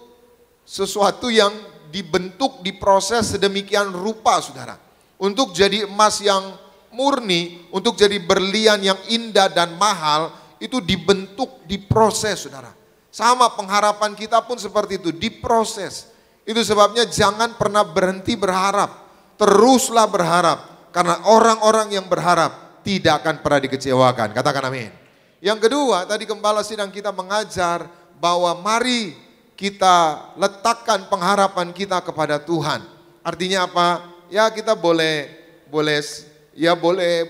sesuatu yang dibentuk, diproses sedemikian rupa saudara. Untuk jadi emas yang murni, untuk jadi berlian yang indah dan mahal, itu dibentuk, diproses saudara. Sama pengharapan kita pun seperti itu, diproses. Itu sebabnya jangan pernah berhenti berharap, teruslah berharap. Karena orang-orang yang berharap tidak akan pernah dikecewakan. Katakan amin. Yang kedua, tadi Gembala Sidang kita mengajar bahwa mari kita letakkan pengharapan kita kepada Tuhan. Artinya apa? Ya kita boleh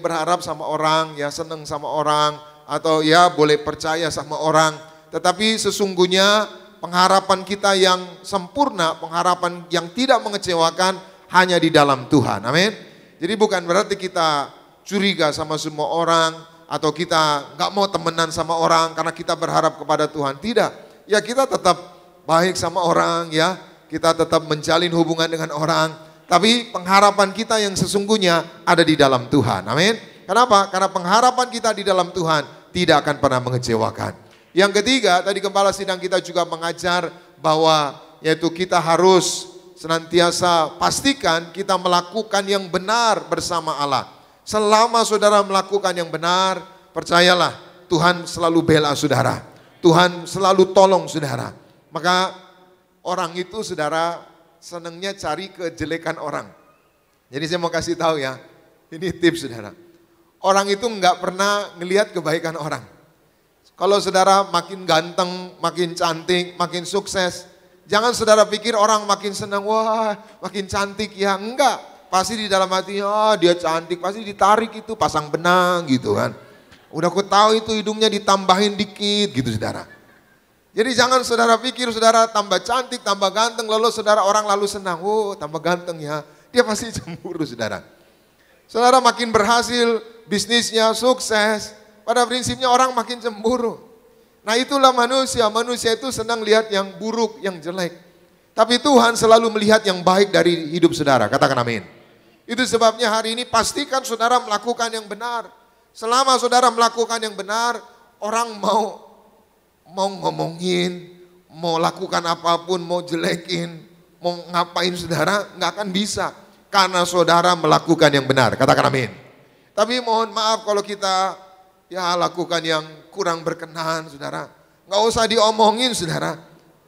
berharap sama orang, ya seneng sama orang, atau ya boleh percaya sama orang. Tetapi sesungguhnya pengharapan kita yang sempurna, pengharapan yang tidak mengecewakan hanya di dalam Tuhan. Amin. Jadi bukan berarti kita curiga sama semua orang, atau kita nggak mau temenan sama orang karena kita berharap kepada Tuhan. Tidak, ya kita tetap baik sama orang, ya kita tetap menjalin hubungan dengan orang. Tapi pengharapan kita yang sesungguhnya ada di dalam Tuhan. Amin. Kenapa? Karena pengharapan kita di dalam Tuhan tidak akan pernah mengecewakan. Yang ketiga, tadi Gembala Sidang kita juga mengajar bahwa yaitu kita harus senantiasa pastikan kita melakukan yang benar bersama Allah. Selama saudara melakukan yang benar, percayalah Tuhan selalu bela saudara. Tuhan selalu tolong saudara. Maka orang itu saudara senangnya cari kejelekan orang. Jadi saya mau kasih tahu ya, ini tips saudara. Orang itu nggak pernah ngelihat kebaikan orang. Kalau saudara makin ganteng, makin cantik, makin sukses, jangan saudara pikir orang makin senang, wah makin cantik ya, enggak. Pasti di dalam hatinya, oh, dia cantik, pasti ditarik itu pasang benang gitu kan. Udah aku tahu itu hidungnya ditambahin dikit gitu saudara. Jadi jangan saudara pikir saudara tambah cantik, tambah ganteng, lalu saudara orang lalu senang, oh tambah ganteng ya. Dia pasti cemburu saudara. Saudara makin berhasil, bisnisnya sukses, pada prinsipnya orang makin cemburu. Nah itulah manusia itu senang lihat yang buruk, yang jelek. Tapi Tuhan selalu melihat yang baik dari hidup saudara, katakan amin. Itu sebabnya hari ini pastikan saudara melakukan yang benar. Selama saudara melakukan yang benar, orang mau ngomongin, mau lakukan apapun, mau jelekin, mau ngapain saudara, nggak akan bisa. Karena saudara melakukan yang benar, katakan amin. Tapi mohon maaf kalau kita ya lakukan yang kurang berkenan saudara. Nggak usah diomongin saudara.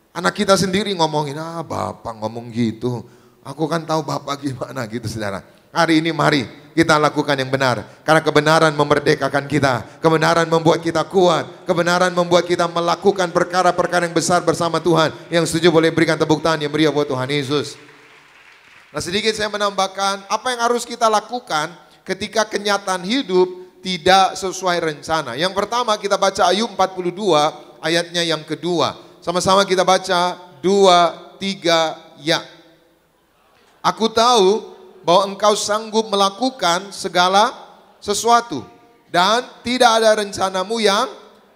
Anak kita sendiri ngomongin, bapak ngomong gitu. Aku kan tahu bapak gimana gitu saudara. Hari ini mari kita lakukan yang benar. Karena kebenaran memerdekakan kita. Kebenaran membuat kita kuat. Kebenaran membuat kita melakukan perkara-perkara yang besar bersama Tuhan. Yang setuju boleh berikan tepuk tangan yang meriah buat Tuhan Yesus. Nah sedikit saya menambahkan, apa yang harus kita lakukan ketika kenyataan hidup tidak sesuai rencana. Yang pertama kita baca Ayub 42 ayatnya yang kedua. Sama-sama kita baca 2, 3, ya. Aku tahu bahwa engkau sanggup melakukan segala sesuatu dan tidak ada rencanamu yang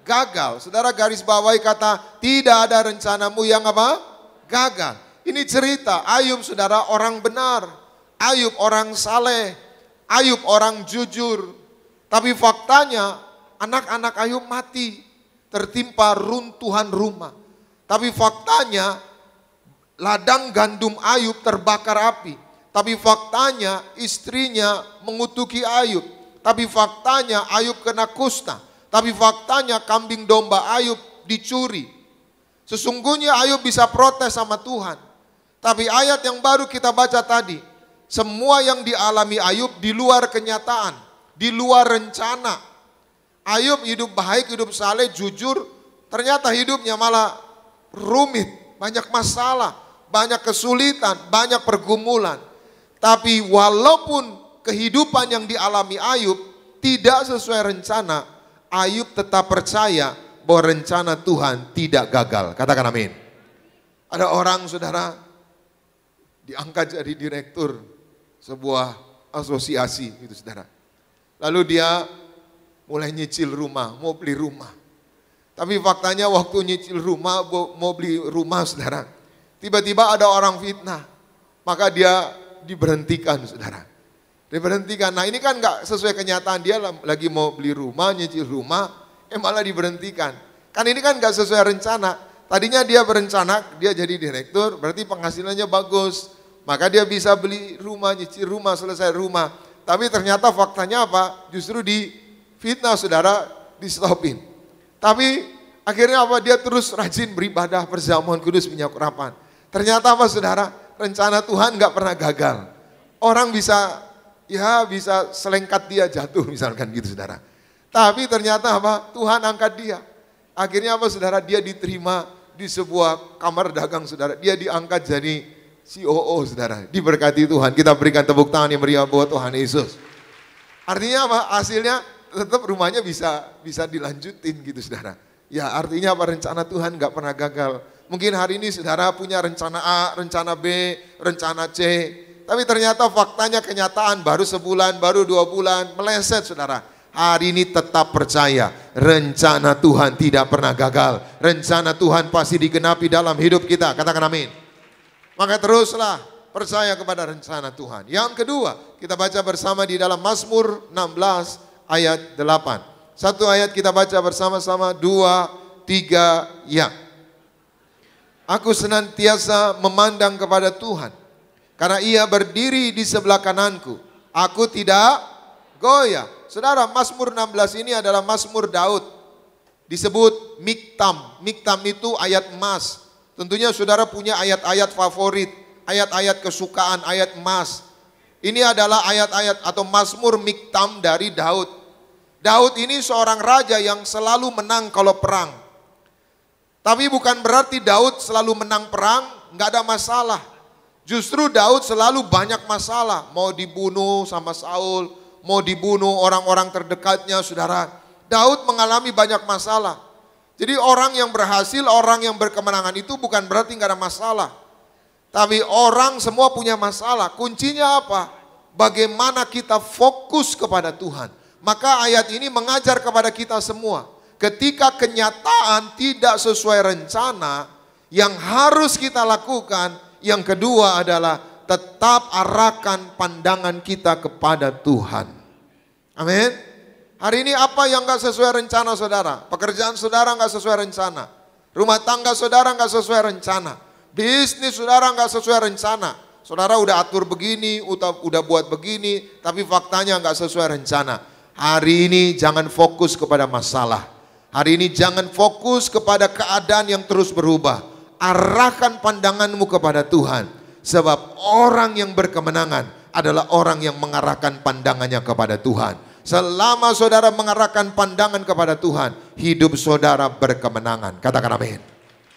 gagal. Saudara garis bawahi kata tidak ada rencanamu yang apa? Gagal. Ini cerita Ayub, saudara, orang benar. Ayub orang saleh. Ayub orang jujur. Tapi faktanya anak-anak Ayub mati tertimpa runtuhan rumah. Tapi faktanya ladang gandum Ayub terbakar api. Tapi faktanya istrinya mengutuki Ayub. Tapi faktanya Ayub kena kusta. Tapi faktanya kambing domba Ayub dicuri. Sesungguhnya Ayub bisa protes sama Tuhan. Tapi ayat yang baru kita baca tadi, semua yang dialami Ayub di luar kenyataan, di luar rencana. Ayub hidup baik, hidup saleh, jujur, ternyata hidupnya malah rumit, banyak masalah, banyak kesulitan, banyak pergumulan. Tapi walaupun kehidupan yang dialami Ayub tidak sesuai rencana, Ayub tetap percaya bahwa rencana Tuhan tidak gagal. Katakan amin. Ada orang, saudara, diangkat jadi direktur sebuah asosiasi gitu, saudara. Lalu dia mulai nyicil rumah, mau beli rumah. Tapi faktanya waktu nyicil rumah, mau beli rumah, saudara, tiba-tiba ada orang fitnah. Maka dia diberhentikan, saudara. Diberhentikan. Nah ini kan gak sesuai kenyataan, dia lagi mau beli rumah, nyicil rumah, malah diberhentikan. Kan ini kan gak sesuai rencana. Tadinya dia berencana, dia jadi direktur, berarti penghasilannya bagus. Maka dia bisa beli rumah, nyicil rumah, selesai rumah. Tapi ternyata faktanya apa? Justru di fitnah, saudara, di stopin. Tapi akhirnya apa? Dia terus rajin beribadah, perjamuan kudus, minyak urapan. Ternyata apa, saudara? Rencana Tuhan gak pernah gagal. Orang bisa, ya bisa selengkat dia jatuh misalkan gitu, saudara. Tapi ternyata apa? Tuhan angkat dia. Akhirnya apa, saudara? Dia diterima di sebuah kamar dagang, saudara. Dia diangkat jadi COO, saudara. Diberkati Tuhan. Kita berikan tepuk tangan yang meriah buat Tuhan Yesus. Artinya apa? Hasilnya tetap rumahnya bisa dilanjutin gitu, saudara. Ya artinya apa? Rencana Tuhan gak pernah gagal. Mungkin hari ini saudara punya rencana A, rencana B, rencana C. Tapi ternyata faktanya kenyataan baru sebulan, baru 2 bulan, meleset, saudara. Hari ini tetap percaya, rencana Tuhan tidak pernah gagal. Rencana Tuhan pasti digenapi dalam hidup kita. Katakan amin. Maka teruslah percaya kepada rencana Tuhan. Yang kedua, kita baca bersama di dalam Mazmur 16 ayat 8. Satu ayat kita baca bersama-sama, 2, 3, ya. Aku senantiasa memandang kepada Tuhan, karena Ia berdiri di sebelah kananku. Aku tidak goyah. Saudara, Mazmur 16 ini adalah Mazmur Daud. Disebut Miktam. Miktam itu ayat emas. Tentunya saudara punya ayat-ayat favorit, ayat-ayat kesukaan, ayat emas. Ini adalah ayat-ayat atau Mazmur Miktam dari Daud. Daud ini seorang raja yang selalu menang kalau perang. Tapi bukan berarti Daud selalu menang perang, nggak ada masalah. Justru Daud selalu banyak masalah. Mau dibunuh sama Saul, mau dibunuh orang-orang terdekatnya, saudara. Daud mengalami banyak masalah. Jadi orang yang berhasil, orang yang berkemenangan itu bukan berarti nggak ada masalah. Tapi orang semua punya masalah. Kuncinya apa? Bagaimana kita fokus kepada Tuhan. Maka ayat ini mengajar kepada kita semua. Ketika kenyataan tidak sesuai rencana, yang harus kita lakukan, yang kedua adalah tetap arahkan pandangan kita kepada Tuhan. Amin. Hari ini apa yang gak sesuai rencana saudara? Pekerjaan saudara gak sesuai rencana. Rumah tangga saudara gak sesuai rencana. Bisnis saudara gak sesuai rencana. Saudara udah atur begini, udah buat begini, tapi faktanya gak sesuai rencana. Hari ini jangan fokus kepada masalah. Hari ini jangan fokus kepada keadaan yang terus berubah. Arahkan pandanganmu kepada Tuhan. Sebab orang yang berkemenangan adalah orang yang mengarahkan pandangannya kepada Tuhan. Selama saudara mengarahkan pandangan kepada Tuhan, hidup saudara berkemenangan. Katakan amin.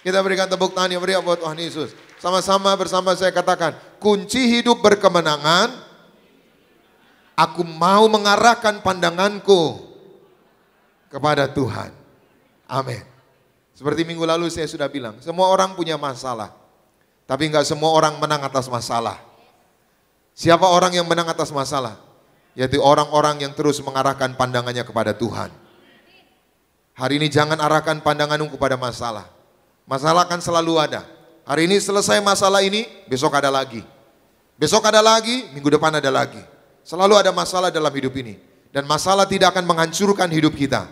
Kita berikan tepuk tangan yang meriah buat Tuhan Yesus. Sama-sama bersama saya katakan, kunci hidup berkemenangan, aku mau mengarahkan pandanganku kepada Tuhan. Amin. Seperti minggu lalu saya sudah bilang, semua orang punya masalah. Tapi nggak semua orang menang atas masalah. Siapa orang yang menang atas masalah? Yaitu orang-orang yang terus mengarahkan pandangannya kepada Tuhan. Hari ini jangan arahkan pandanganmu kepada masalah. Masalah akan selalu ada. Hari ini selesai masalah ini, besok ada lagi. Besok ada lagi, minggu depan ada lagi. Selalu ada masalah dalam hidup ini. Dan masalah tidak akan menghancurkan hidup kita.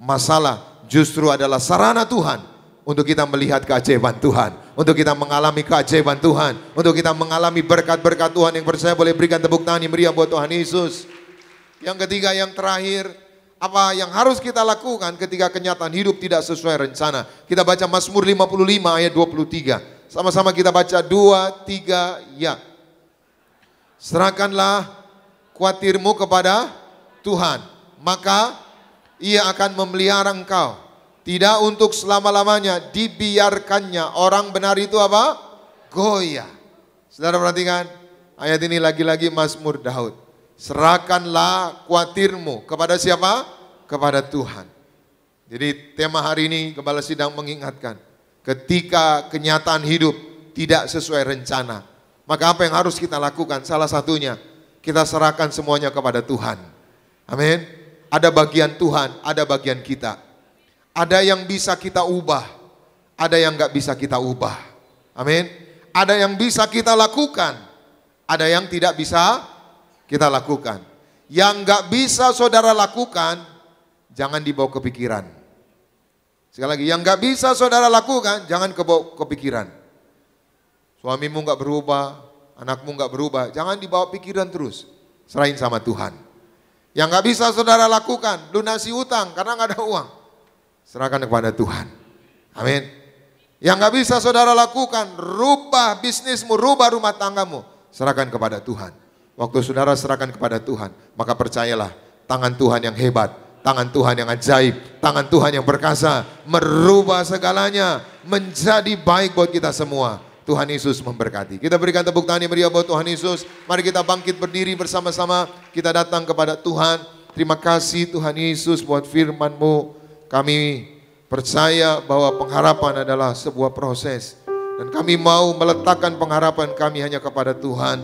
Masalah justru adalah sarana Tuhan untuk kita melihat keajaiban Tuhan, untuk kita mengalami keajaiban Tuhan, untuk kita mengalami berkat-berkat Tuhan. Yang percaya boleh berikan tepuk tangan yang meriah buat Tuhan Yesus. Yang ketiga, yang terakhir, apa yang harus kita lakukan ketika kenyataan hidup tidak sesuai rencana? Kita baca Mazmur 55 ayat 23. Sama-sama kita baca 2, 3, ya. Serahkanlah khawatirmu kepada Tuhan, maka Ia akan memelihara engkau. Tidak untuk selama-lamanya, dibiarkannya orang benar itu apa? Goyah. Saudara perhatikan, ayat ini lagi-lagi Mazmur Daud. Serahkanlah khawatirmu kepada siapa? Kepada Tuhan. Jadi tema hari ini Gembala Sidang mengingatkan, ketika kenyataan hidup tidak sesuai rencana, maka apa yang harus kita lakukan? Salah satunya, kita serahkan semuanya kepada Tuhan. Amin. Ada bagian Tuhan, ada bagian kita. Ada yang bisa kita ubah, ada yang gak bisa kita ubah. Amin. Ada yang bisa kita lakukan, ada yang tidak bisa kita lakukan. Yang gak bisa saudara lakukan, jangan dibawa kepikiran. Sekali lagi, yang gak bisa saudara lakukan, jangan kebawa kepikiran. Suamimu gak berubah, anakmu gak berubah, jangan dibawa pikiran terus. Serahin sama Tuhan. Yang gak bisa saudara lakukan, lunasi utang karena gak ada uang, serahkan kepada Tuhan. Amin. Yang gak bisa saudara lakukan, rubah bisnismu, rubah rumah tanggamu, serahkan kepada Tuhan. Waktu saudara serahkan kepada Tuhan, maka percayalah, tangan Tuhan yang hebat, tangan Tuhan yang ajaib, tangan Tuhan yang perkasa, merubah segalanya menjadi baik buat kita semua. Tuhan Yesus memberkati. Kita berikan tepuk tangan yang meriah buat Tuhan Yesus. Mari kita bangkit berdiri bersama-sama. Kita datang kepada Tuhan. Terima kasih Tuhan Yesus buat firman-Mu. Kami percaya bahwa pengharapan adalah sebuah proses. Dan kami mau meletakkan pengharapan kami hanya kepada Tuhan.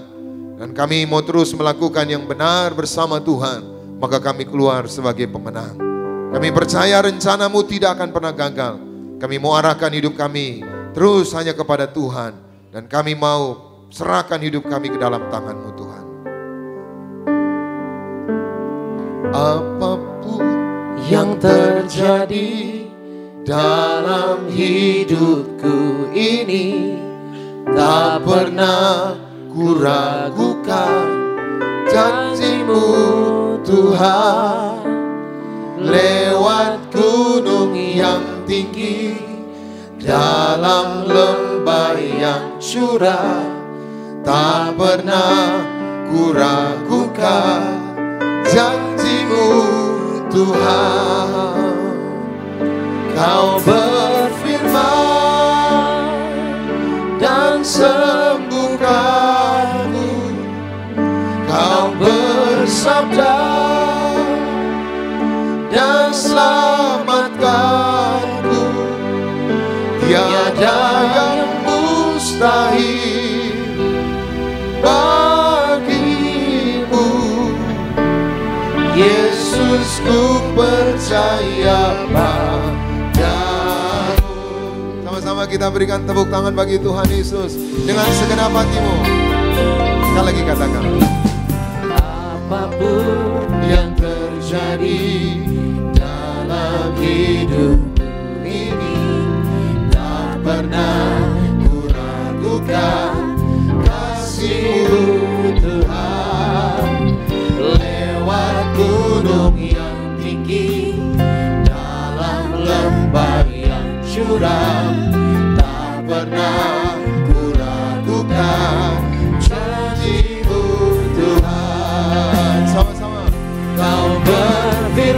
Dan kami mau terus melakukan yang benar bersama Tuhan. Maka kami keluar sebagai pemenang. Kami percaya rencana-Mu tidak akan pernah gagal. Kami mau arahkan hidup kami terus hanya kepada Tuhan. Dan kami mau serahkan hidup kami ke dalam tangan-Mu Tuhan. Apapun yang terjadi dalam hidupku ini, tak pernah kuragukan janji-Mu Tuhan. Lewat gunung yang tinggi, dalam lembah yang curam, tak pernah kuragukan janji-Mu Tuhan. Kau berfirman dan sembuhkanku, Kau bersabda dan selamatkanku. Tiada yang mustahil bagimu, Yesus, ku percaya padamu. Sama-sama kita berikan tepuk tangan bagi Tuhan Yesus dengan segenap hatimu. Sekali lagi katakan, apapun yang terjadi dalam hidup pernah kuragukan kasih-Mu Tuhan. Lewat gunung yang tinggi, dalam lembah yang curam, tak pernah kuragukan janji-Mu Tuhan. Sama-sama. Kau berfirman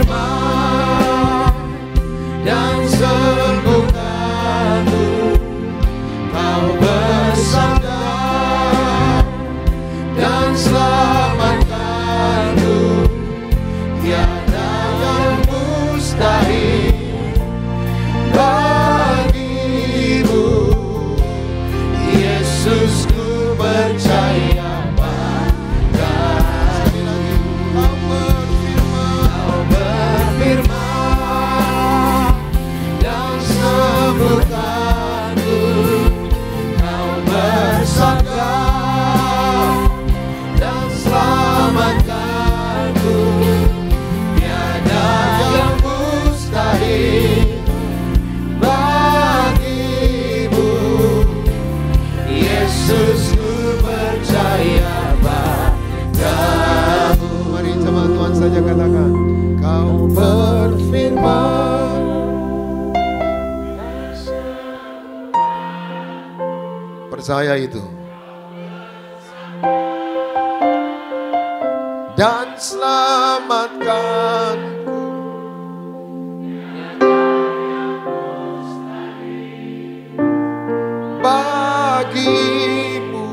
percaya itu. Dan selamatkanku. Bagimu,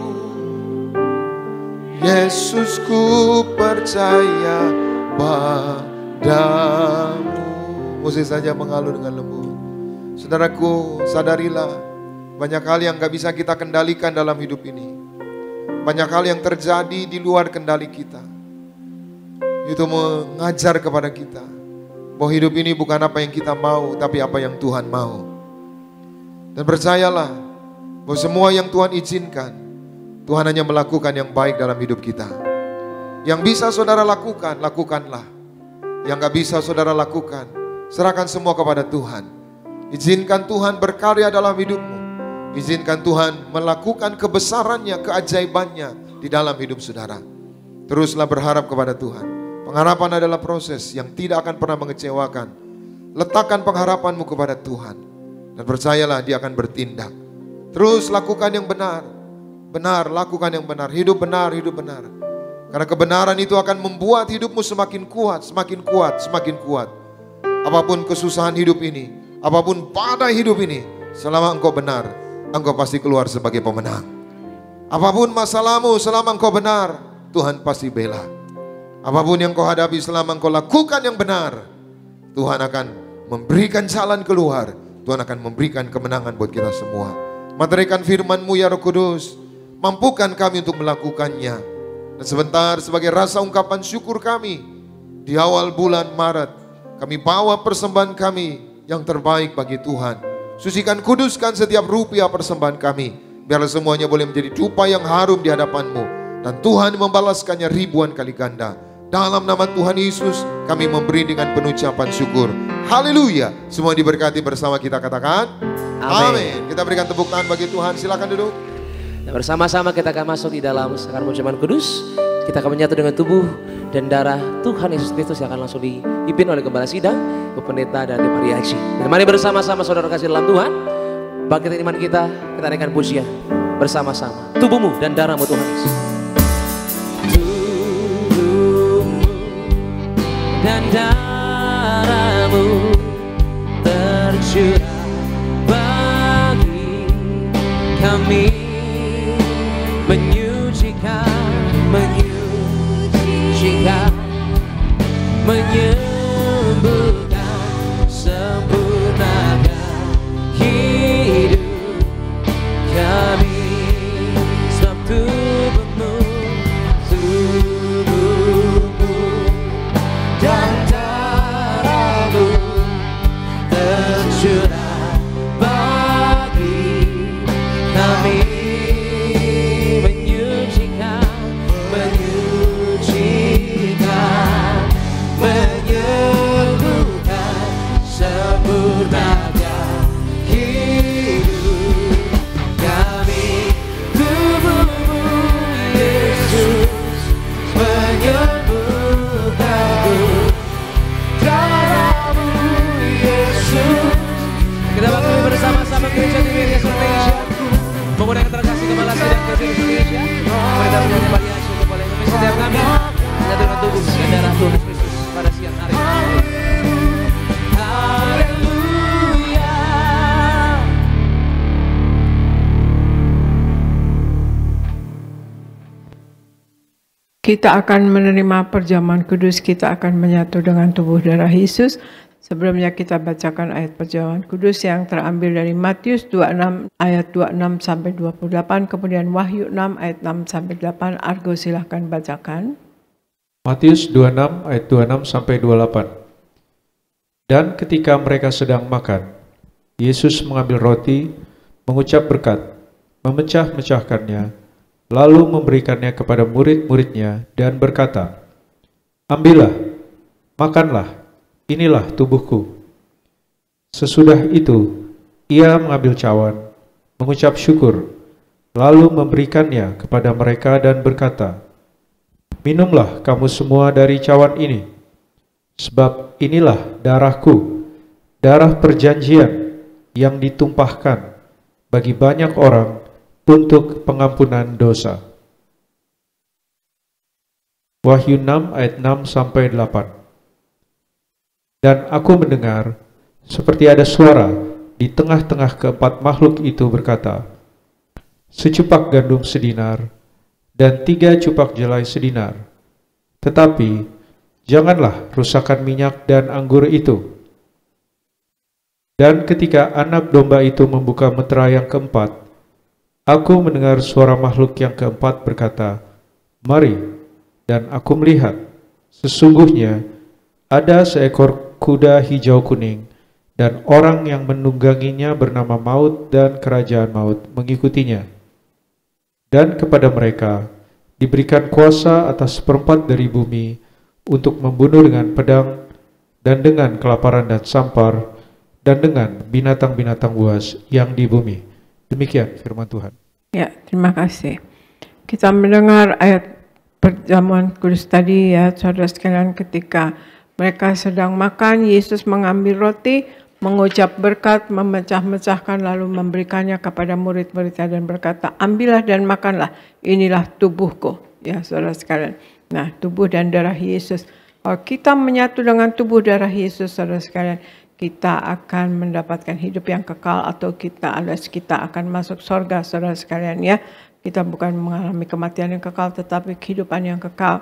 Yesus, ku percaya padamu. Musik saja mengalun dengan lembut. Saudaraku, sadarilah banyak hal yang gak bisa kita kendalikan dalam hidup ini. Banyak hal yang terjadi di luar kendali kita. Itu mengajar kepada kita bahwa hidup ini bukan apa yang kita mau, tapi apa yang Tuhan mau. Dan percayalah bahwa semua yang Tuhan izinkan, Tuhan hanya melakukan yang baik dalam hidup kita. Yang bisa saudara lakukan, lakukanlah. Yang gak bisa saudara lakukan, serahkan semua kepada Tuhan. Izinkan Tuhan berkarya dalam hidupmu. Izinkan Tuhan melakukan kebesarannya, keajaibannya di dalam hidup saudara. Teruslah berharap kepada Tuhan. Pengharapan adalah proses yang tidak akan pernah mengecewakan. Letakkan pengharapanmu kepada Tuhan. Dan percayalah Dia akan bertindak. Terus lakukan yang benar. Benar, lakukan yang benar. Hidup benar, hidup benar. Karena kebenaran itu akan membuat hidupmu semakin kuat, semakin kuat, semakin kuat. Apapun kesusahan hidup ini, apapun badai hidup ini, selama engkau benar, engkau pasti keluar sebagai pemenang. Apapun masalahmu, selama engkau benar, Tuhan pasti bela. Apapun yang kau hadapi, selama engkau lakukan yang benar, Tuhan akan memberikan jalan keluar. Tuhan akan memberikan kemenangan buat kita semua. Materikan firman-Mu ya Roh Kudus. Mampukan kami untuk melakukannya. Dan sebentar sebagai rasa ungkapan syukur kami, di awal bulan Maret, kami bawa persembahan kami yang terbaik bagi Tuhan. Sucikan, kuduskan setiap rupiah persembahan kami. Biarlah semuanya boleh menjadi dupa yang harum di hadapan-Mu. Dan Tuhan membalaskannya ribuan kali ganda. Dalam nama Tuhan Yesus kami memberi dengan penucapan syukur. Haleluya. Semua diberkati bersama kita katakan amin. Kita berikan tepuk tangan bagi Tuhan. Silakan duduk. Dan bersama-sama kita akan masuk di dalam sakaran ucapan kudus. Kita akan menyatu dengan tubuh dan darah Tuhan Yesus Kristus yang akan langsung dipimpin oleh Gembala Sidang, Ibu Pendeta dan Ibu Pariaji. Dan mari bersama-sama saudara kasih dalam Tuhan, bangkitkan iman kita naikkan pujian bersama-sama. Tubuhmu dan darahmu Tuhan Yesus. Tubuhmu dan darahmu tercurah bagi kami, menyucikan, menyembuhkan, sempurnakan hidup kami. Sebab tubuhmu dan darahmu tercurah bagi kami, menyembuhkan, sempurnakan hidup kami. Tubuhmu Yesus menyembuhkanku, darahmu Yesus. Kita bangkit bersama-sama gereja di Yesus Indonesia. Pemuda yang terkasih Gembala Sidang Gereja Indonesia, Pendeta dan Pariaji kepada Indonesia setiap kami menyatu dengan tubuh dan darah Tuhan Kristus pada siang hari. Haleluya. Kita akan menerima perjamuan kudus, kita akan menyatu dengan tubuh darah Yesus. Sebelumnya kita bacakan ayat perjamuan kudus yang terambil dari Matius 26 ayat 26 sampai 28, kemudian Wahyu 6 ayat 6 sampai 8. Argo silahkan bacakan. Matius 26 ayat 26 sampai 28. Dan ketika mereka sedang makan, Yesus mengambil roti, mengucap berkat, memecah-mecahkannya, lalu memberikannya kepada murid-muridnya dan berkata, "Ambillah, makanlah, inilah tubuhku." Sesudah itu, ia mengambil cawan, mengucap syukur, lalu memberikannya kepada mereka dan berkata, "Minumlah kamu semua dari cawan ini, sebab inilah darahku, darah perjanjian yang ditumpahkan bagi banyak orang untuk pengampunan dosa. Wahyu 6 ayat 6 sampai 8. Dan aku mendengar seperti ada suara di tengah-tengah keempat makhluk itu berkata, secupak gandum sedinar dan 3 cupak jelai sedinar. Tetapi janganlah rusakkan minyak dan anggur itu. Dan ketika anak domba itu membuka metera yang keempat, aku mendengar suara makhluk yang keempat berkata, mari. Dan aku melihat, sesungguhnya ada seekor kuda hijau kuning, dan orang yang menungganginya bernama Maut, dan kerajaan Maut mengikutinya. Dan kepada mereka diberikan kuasa atas seperempat dari bumi untuk membunuh dengan pedang, dan dengan kelaparan dan sampar, dan dengan binatang-binatang buas yang di bumi. Demikian firman Tuhan. Ya, terima kasih. Kita mendengar ayat perjamuan kudus tadi ya, saudara sekalian, ketika mereka sedang makan, Yesus mengambil roti, mengucap berkat, memecah-mecahkan, lalu memberikannya kepada murid-muridnya dan berkata, ambillah dan makanlah, inilah tubuhku. Ya, saudara sekalian. Nah, tubuh dan darah Yesus. Kalau kita menyatu dengan tubuh darah Yesus, saudara sekalian, kita akan mendapatkan hidup yang kekal, atau kita akan masuk surga, saudara sekalian ya. Kita bukan mengalami kematian yang kekal, tetapi kehidupan yang kekal.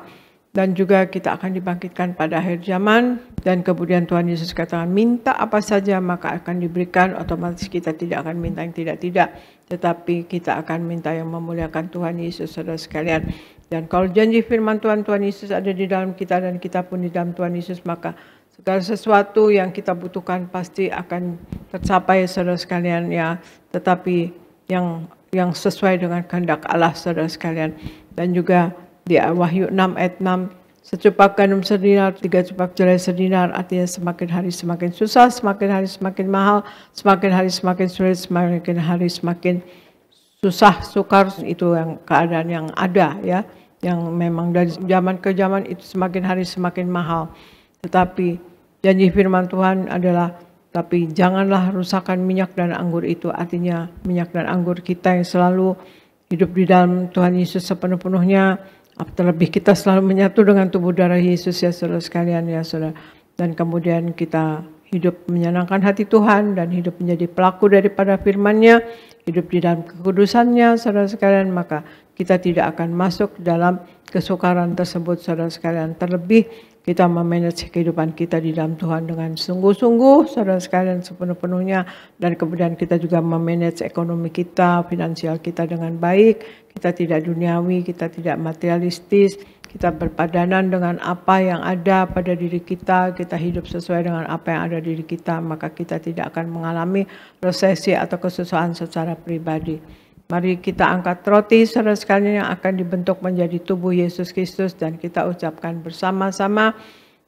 Dan juga kita akan dibangkitkan pada akhir zaman. Dan kemudian Tuhan Yesus katakan, minta apa saja maka akan diberikan. Otomatis kita tidak akan minta yang tidak-tidak, tetapi kita akan minta yang memuliakan Tuhan Yesus, saudara sekalian. Dan kalau janji firman Tuhan Yesus ada di dalam kita dan kita pun di dalam Tuhan Yesus, maka segala sesuatu yang kita butuhkan pasti akan tercapai, saudara sekalian ya. Tetapi yang sesuai dengan kehendak Allah, saudara sekalian. Dan juga di Wahyu 6 ayat 6, secupak gandum sedinar, 3 cupak jelai sedinar, artinya semakin hari semakin susah, semakin hari semakin mahal, semakin hari semakin sulit, semakin hari semakin susah, sukar. Itu yang keadaan yang ada ya, yang memang dari zaman ke zaman itu semakin hari semakin mahal. Tetapi janji firman Tuhan adalah, tapi janganlah rusakkan minyak dan anggur itu. Artinya minyak dan anggur kita yang selalu hidup di dalam Tuhan Yesus sepenuh-penuhnya. Terlebih kita selalu menyatu dengan tubuh darah Yesus ya, saudara sekalian ya, saudara. Dan kemudian kita hidup menyenangkan hati Tuhan dan hidup menjadi pelaku daripada firman-Nya, hidup di dalam kekudusan-Nya, saudara sekalian, maka kita tidak akan masuk dalam kesukaran tersebut, saudara sekalian. Terlebih kita memanage kehidupan kita di dalam Tuhan dengan sungguh-sungguh, saudara sekalian, sepenuh-penuhnya. Dan kemudian kita juga memanage ekonomi kita, finansial kita dengan baik. Kita tidak duniawi, kita tidak materialistis. Kita berpadanan dengan apa yang ada pada diri kita. Kita hidup sesuai dengan apa yang ada di diri kita. Maka kita tidak akan mengalami resesi atau kesusahan secara pribadi. Mari kita angkat roti, saudara sekalian, yang akan dibentuk menjadi tubuh Yesus Kristus, dan kita ucapkan bersama-sama,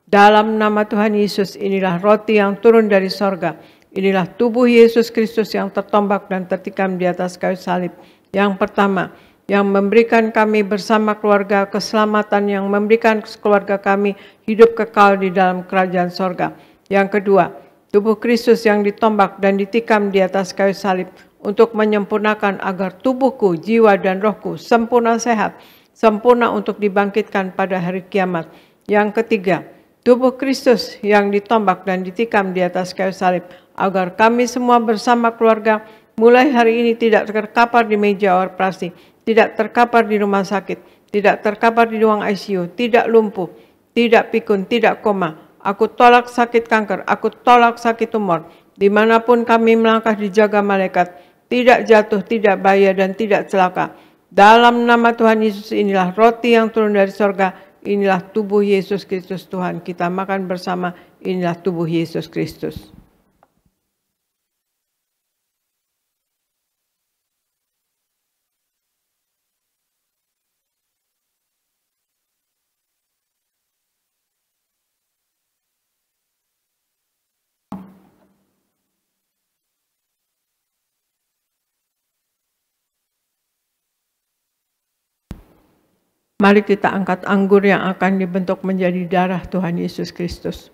dalam nama Tuhan Yesus, inilah roti yang turun dari sorga. Inilah tubuh Yesus Kristus yang tertombak dan tertikam di atas kayu salib. Yang pertama, yang memberikan kami bersama keluarga keselamatan, yang memberikan keluarga kami hidup kekal di dalam kerajaan sorga. Yang kedua, tubuh Kristus yang ditombak dan ditikam di atas kayu salib, untuk menyempurnakan agar tubuhku, jiwa dan rohku sempurna sehat, sempurna untuk dibangkitkan pada hari kiamat. Yang ketiga, tubuh Kristus yang ditombak dan ditikam di atas kayu salib, agar kami semua bersama keluarga mulai hari ini tidak terkapar di meja operasi, tidak terkapar di rumah sakit, tidak terkapar di ruang ICU, tidak lumpuh, tidak pikun, tidak koma. Aku tolak sakit kanker, aku tolak sakit tumor. Dimanapun kami melangkah dijaga malaikat, tidak jatuh, tidak bahaya, dan tidak celaka. Dalam nama Tuhan Yesus, inilah roti yang turun dari sorga. Inilah tubuh Yesus Kristus Tuhan. Kita makan bersama, inilah tubuh Yesus Kristus. Mari kita angkat anggur yang akan dibentuk menjadi darah Tuhan Yesus Kristus.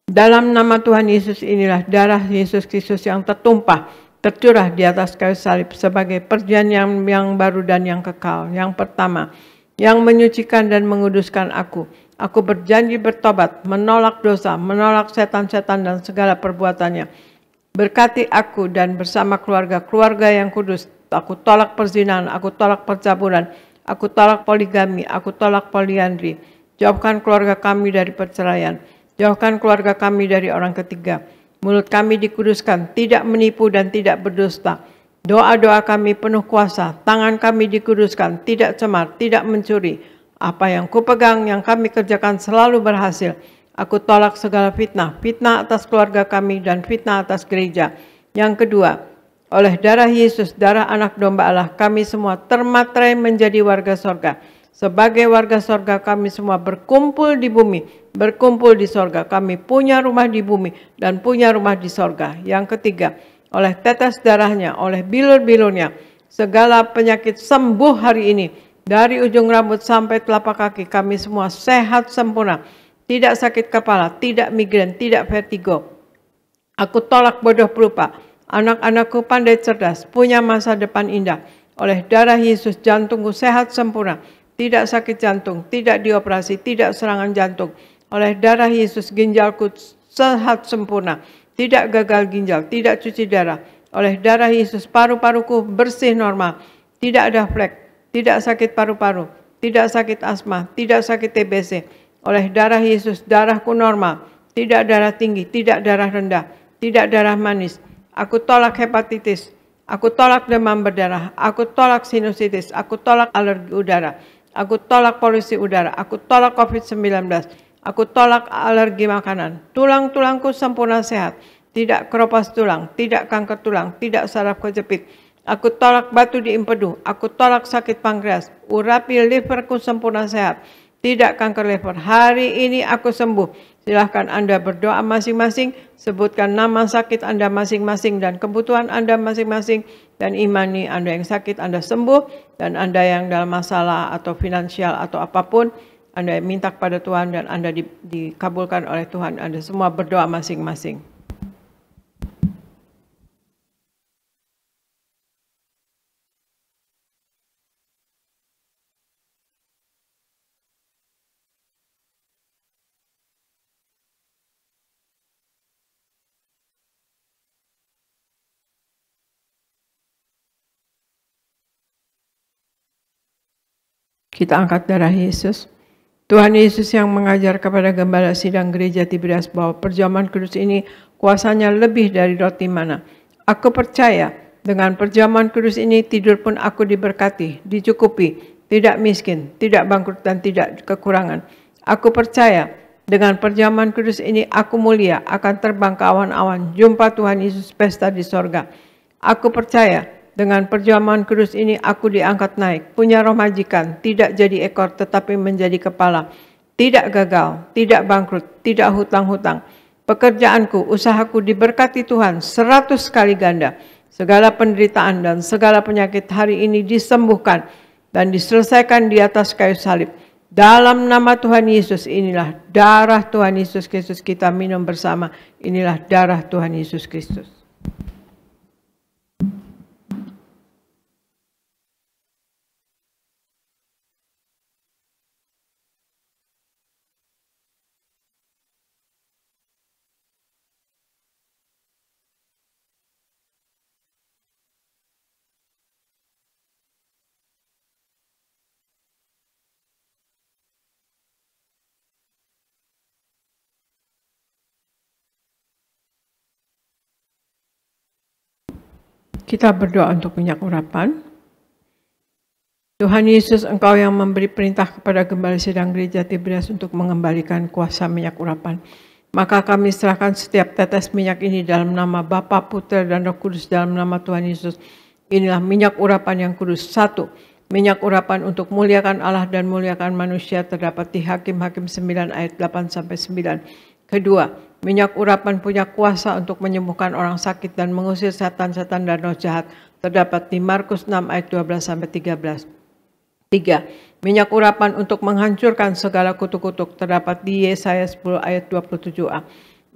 Dalam nama Tuhan Yesus, inilah darah Yesus Kristus yang tertumpah tercurah di atas kayu salib sebagai perjanjian yang baru dan yang kekal. Yang pertama, yang menyucikan dan menguduskan aku. Aku berjanji bertobat, menolak dosa, menolak setan-setan dan segala perbuatannya. Berkati aku dan bersama keluarga yang kudus. Aku tolak perzinahan, aku tolak percabulan, aku tolak poligami, aku tolak poliandri. Jauhkan keluarga kami dari perceraian. Jauhkan keluarga kami dari orang ketiga. Mulut kami dikuduskan, tidak menipu dan tidak berdusta. Doa-doa kami penuh kuasa, tangan kami dikuduskan, tidak cemar, tidak mencuri. Apa yang kupegang, yang kami kerjakan selalu berhasil. Aku tolak segala fitnah, fitnah atas keluarga kami dan fitnah atas gereja. Yang kedua, oleh darah Yesus, darah anak domba Allah, kami semua termaterai menjadi warga sorga. Sebagai warga sorga kami semua berkumpul di bumi, berkumpul di sorga. Kami punya rumah di bumi dan punya rumah di sorga. Yang ketiga, oleh tetes darahnya, oleh bilur-bilurnya, segala penyakit sembuh hari ini. Dari ujung rambut sampai telapak kaki kami semua sehat sempurna. Tidak sakit kepala, tidak migrain, tidak vertigo. Aku tolak bodoh pelupa. Anak-anakku pandai cerdas, punya masa depan indah. Oleh darah Yesus jantungku sehat sempurna. Tidak sakit jantung, tidak dioperasi, tidak serangan jantung. Oleh darah Yesus ginjalku sehat sempurna. Tidak gagal ginjal, tidak cuci darah. Oleh darah Yesus paru-paruku bersih normal. Tidak ada flek, tidak sakit paru-paru, tidak sakit asma, tidak sakit TBC. Oleh darah Yesus darahku normal. Tidak darah tinggi, tidak darah rendah, tidak darah manis. Aku tolak hepatitis. Aku tolak demam berdarah. Aku tolak sinusitis. Aku tolak alergi udara. Aku tolak polusi udara. Aku tolak COVID-19. Aku tolak alergi makanan. Tulang-tulangku sempurna sehat. Tidak keropas tulang. Tidak kanker tulang. Tidak saraf kejepit. Aku tolak batu di empedu. Aku tolak sakit pankreas. Urapi liverku sempurna sehat. Tidak kanker liver. Hari ini aku sembuh. Silahkan Anda berdoa masing-masing. Sebutkan nama sakit Anda masing-masing dan kebutuhan Anda masing-masing. Dan imani Anda yang sakit Anda sembuh. Dan Anda yang dalam masalah atau finansial atau apapun. Anda minta kepada Tuhan dan Anda dikabulkan oleh Tuhan. Anda semua berdoa masing-masing. Kita angkat darah Yesus. Tuhan Yesus yang mengajar kepada gembala sidang gereja Tiberias bahwa perjamuan kudus ini kuasanya lebih dari roti mana. Aku percaya dengan perjamuan kudus ini tidur pun aku diberkati, dicukupi, tidak miskin, tidak bangkrut dan tidak kekurangan. Aku percaya dengan perjamuan kudus ini aku mulia, akan terbang ke awan-awan, jumpa Tuhan Yesus pesta di sorga. Aku percaya dengan perjamuan kudus ini aku diangkat naik, punya roh majikan, tidak jadi ekor tetapi menjadi kepala, tidak gagal, tidak bangkrut, tidak hutang-hutang. Pekerjaanku, usahaku diberkati Tuhan 100 kali ganda. Segala penderitaan dan segala penyakit hari ini disembuhkan dan diselesaikan di atas kayu salib. Dalam nama Tuhan Yesus, inilah darah Tuhan Yesus Kristus, kita minum bersama. Inilah darah Tuhan Yesus Kristus. Kita berdoa untuk minyak urapan. Tuhan Yesus, Engkau yang memberi perintah kepada gembala sidang gereja Tiberias untuk mengembalikan kuasa minyak urapan. Maka kami serahkan setiap tetes minyak ini dalam nama Bapa, Putra, dan Roh Kudus dalam nama Tuhan Yesus. Inilah minyak urapan yang kudus. 1. Minyak urapan untuk muliakan Allah dan muliakan manusia terdapat di Hakim-Hakim 9 ayat 8-9. Kedua, minyak urapan punya kuasa untuk menyembuhkan orang sakit dan mengusir setan-setan dan roh jahat terdapat di Markus 6 ayat 12-13. 3. Minyak urapan untuk menghancurkan segala kutuk-kutuk terdapat di Yesaya 10 ayat 27a.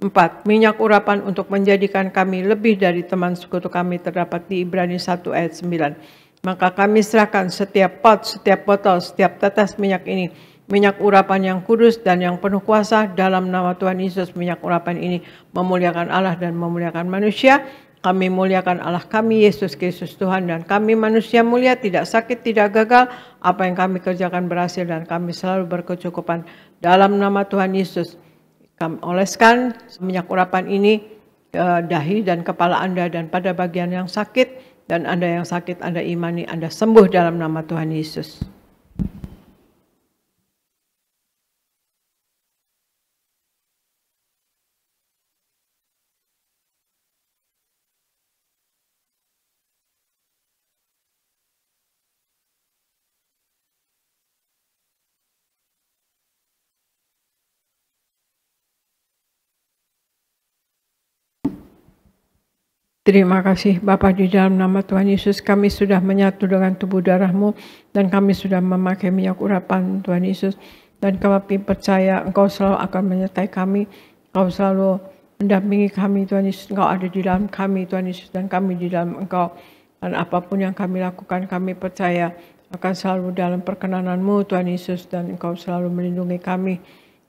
4. Minyak urapan untuk menjadikan kami lebih dari teman sekutu kami terdapat di Ibrani 1 ayat 9. Maka kami serahkan setiap pot, setiap botol, setiap tetes minyak ini, minyak urapan yang kudus dan yang penuh kuasa dalam nama Tuhan Yesus. Minyak urapan ini memuliakan Allah dan memuliakan manusia. Kami muliakan Allah kami, Yesus Kristus Tuhan, dan kami manusia mulia, tidak sakit, tidak gagal. Apa yang kami kerjakan berhasil dan kami selalu berkecukupan. Dalam nama Tuhan Yesus, kami oleskan minyak urapan ini ke dahi dan kepala Anda dan pada bagian yang sakit, dan Anda yang sakit, Anda imani, Anda sembuh dalam nama Tuhan Yesus. Terima kasih Bapa, di dalam nama Tuhan Yesus kami sudah menyatu dengan tubuh darah-Mu dan kami sudah memakai minyak urapan Tuhan Yesus, dan kami percaya Engkau selalu akan menyertai kami, Engkau selalu mendampingi kami Tuhan Yesus, Engkau ada di dalam kami Tuhan Yesus dan kami di dalam Engkau, dan apapun yang kami lakukan kami percaya akan selalu dalam perkenanan-Mu Tuhan Yesus, dan Engkau selalu melindungi kami.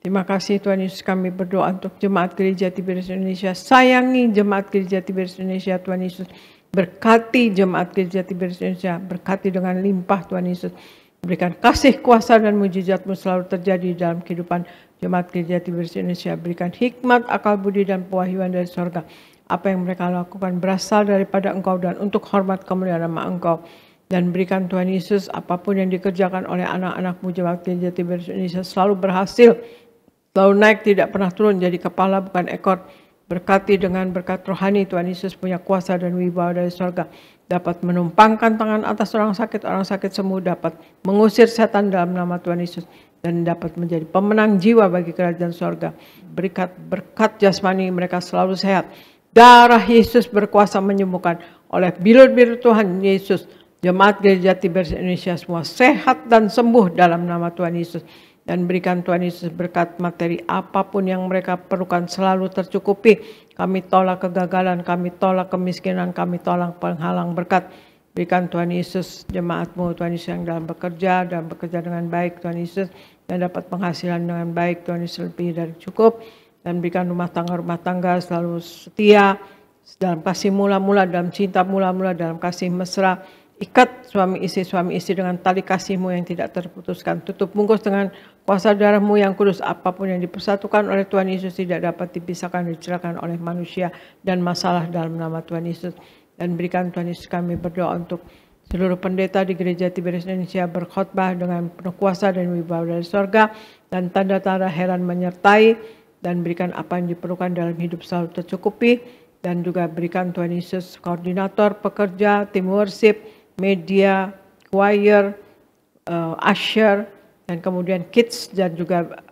Terima kasih Tuhan Yesus, kami berdoa untuk jemaat gereja Tiberias Indonesia. Sayangi jemaat gereja Tiberias Indonesia Tuhan Yesus. Berkati jemaat gereja Tiberias Indonesia. Berkati dengan limpah Tuhan Yesus. Berikan kasih, kuasa dan mujizat-Mu selalu terjadi dalam kehidupan jemaat gereja Tiberias Indonesia. Berikan hikmat, akal budi dan pewahyuan dari sorga. Apa yang mereka lakukan berasal daripada Engkau dan untuk hormat kemuliaan nama Engkau. Dan berikan Tuhan Yesus apapun yang dikerjakan oleh anak-anak-Mu jemaat gereja Tiberias Indonesia selalu berhasil. Selalu naik, tidak pernah turun, jadi kepala bukan ekor. Berkati dengan berkat rohani Tuhan Yesus punya kuasa dan wibawa dari sorga. Dapat menumpangkan tangan atas orang sakit sembuh, dapat mengusir setan dalam nama Tuhan Yesus. Dan dapat menjadi pemenang jiwa bagi kerajaan sorga. Berkat jasmani mereka selalu sehat. Darah Yesus berkuasa menyembuhkan. Oleh bilur-bilur Tuhan Yesus, jemaat gereja Tiberias Indonesia semua sehat dan sembuh dalam nama Tuhan Yesus. Dan berikan Tuhan Yesus berkat materi apapun yang mereka perlukan selalu tercukupi. Kami tolak kegagalan, kami tolak kemiskinan, kami tolak penghalang berkat. Berikan Tuhan Yesus jemaat-Mu Tuhan Yesus yang dalam bekerja dan bekerja dengan baik Tuhan Yesus, dan dapat penghasilan dengan baik Tuhan Yesus lebih dari cukup. Dan berikan rumah tangga selalu setia dalam kasih mula-mula, dalam cinta mula-mula, dalam kasih mesra. Ikat suami istri dengan tali kasih-Mu yang tidak terputuskan. Tutup bungkus dengan kuasa darah-Mu yang kudus. Apapun yang dipersatukan oleh Tuhan Yesus tidak dapat dipisahkan, dicerahkan oleh manusia dan masalah dalam nama Tuhan Yesus. Dan berikan Tuhan Yesus, kami berdoa untuk seluruh pendeta di gereja Tiberias Indonesia berkhotbah dengan penuh kuasa dan wibawa dari sorga, dan tanda-tanda heran menyertai, dan berikan apa yang diperlukan dalam hidup selalu tercukupi. Dan juga berikan Tuhan Yesus koordinator, pekerja, tim worship, media, choir, usher, dan kemudian kids, dan juga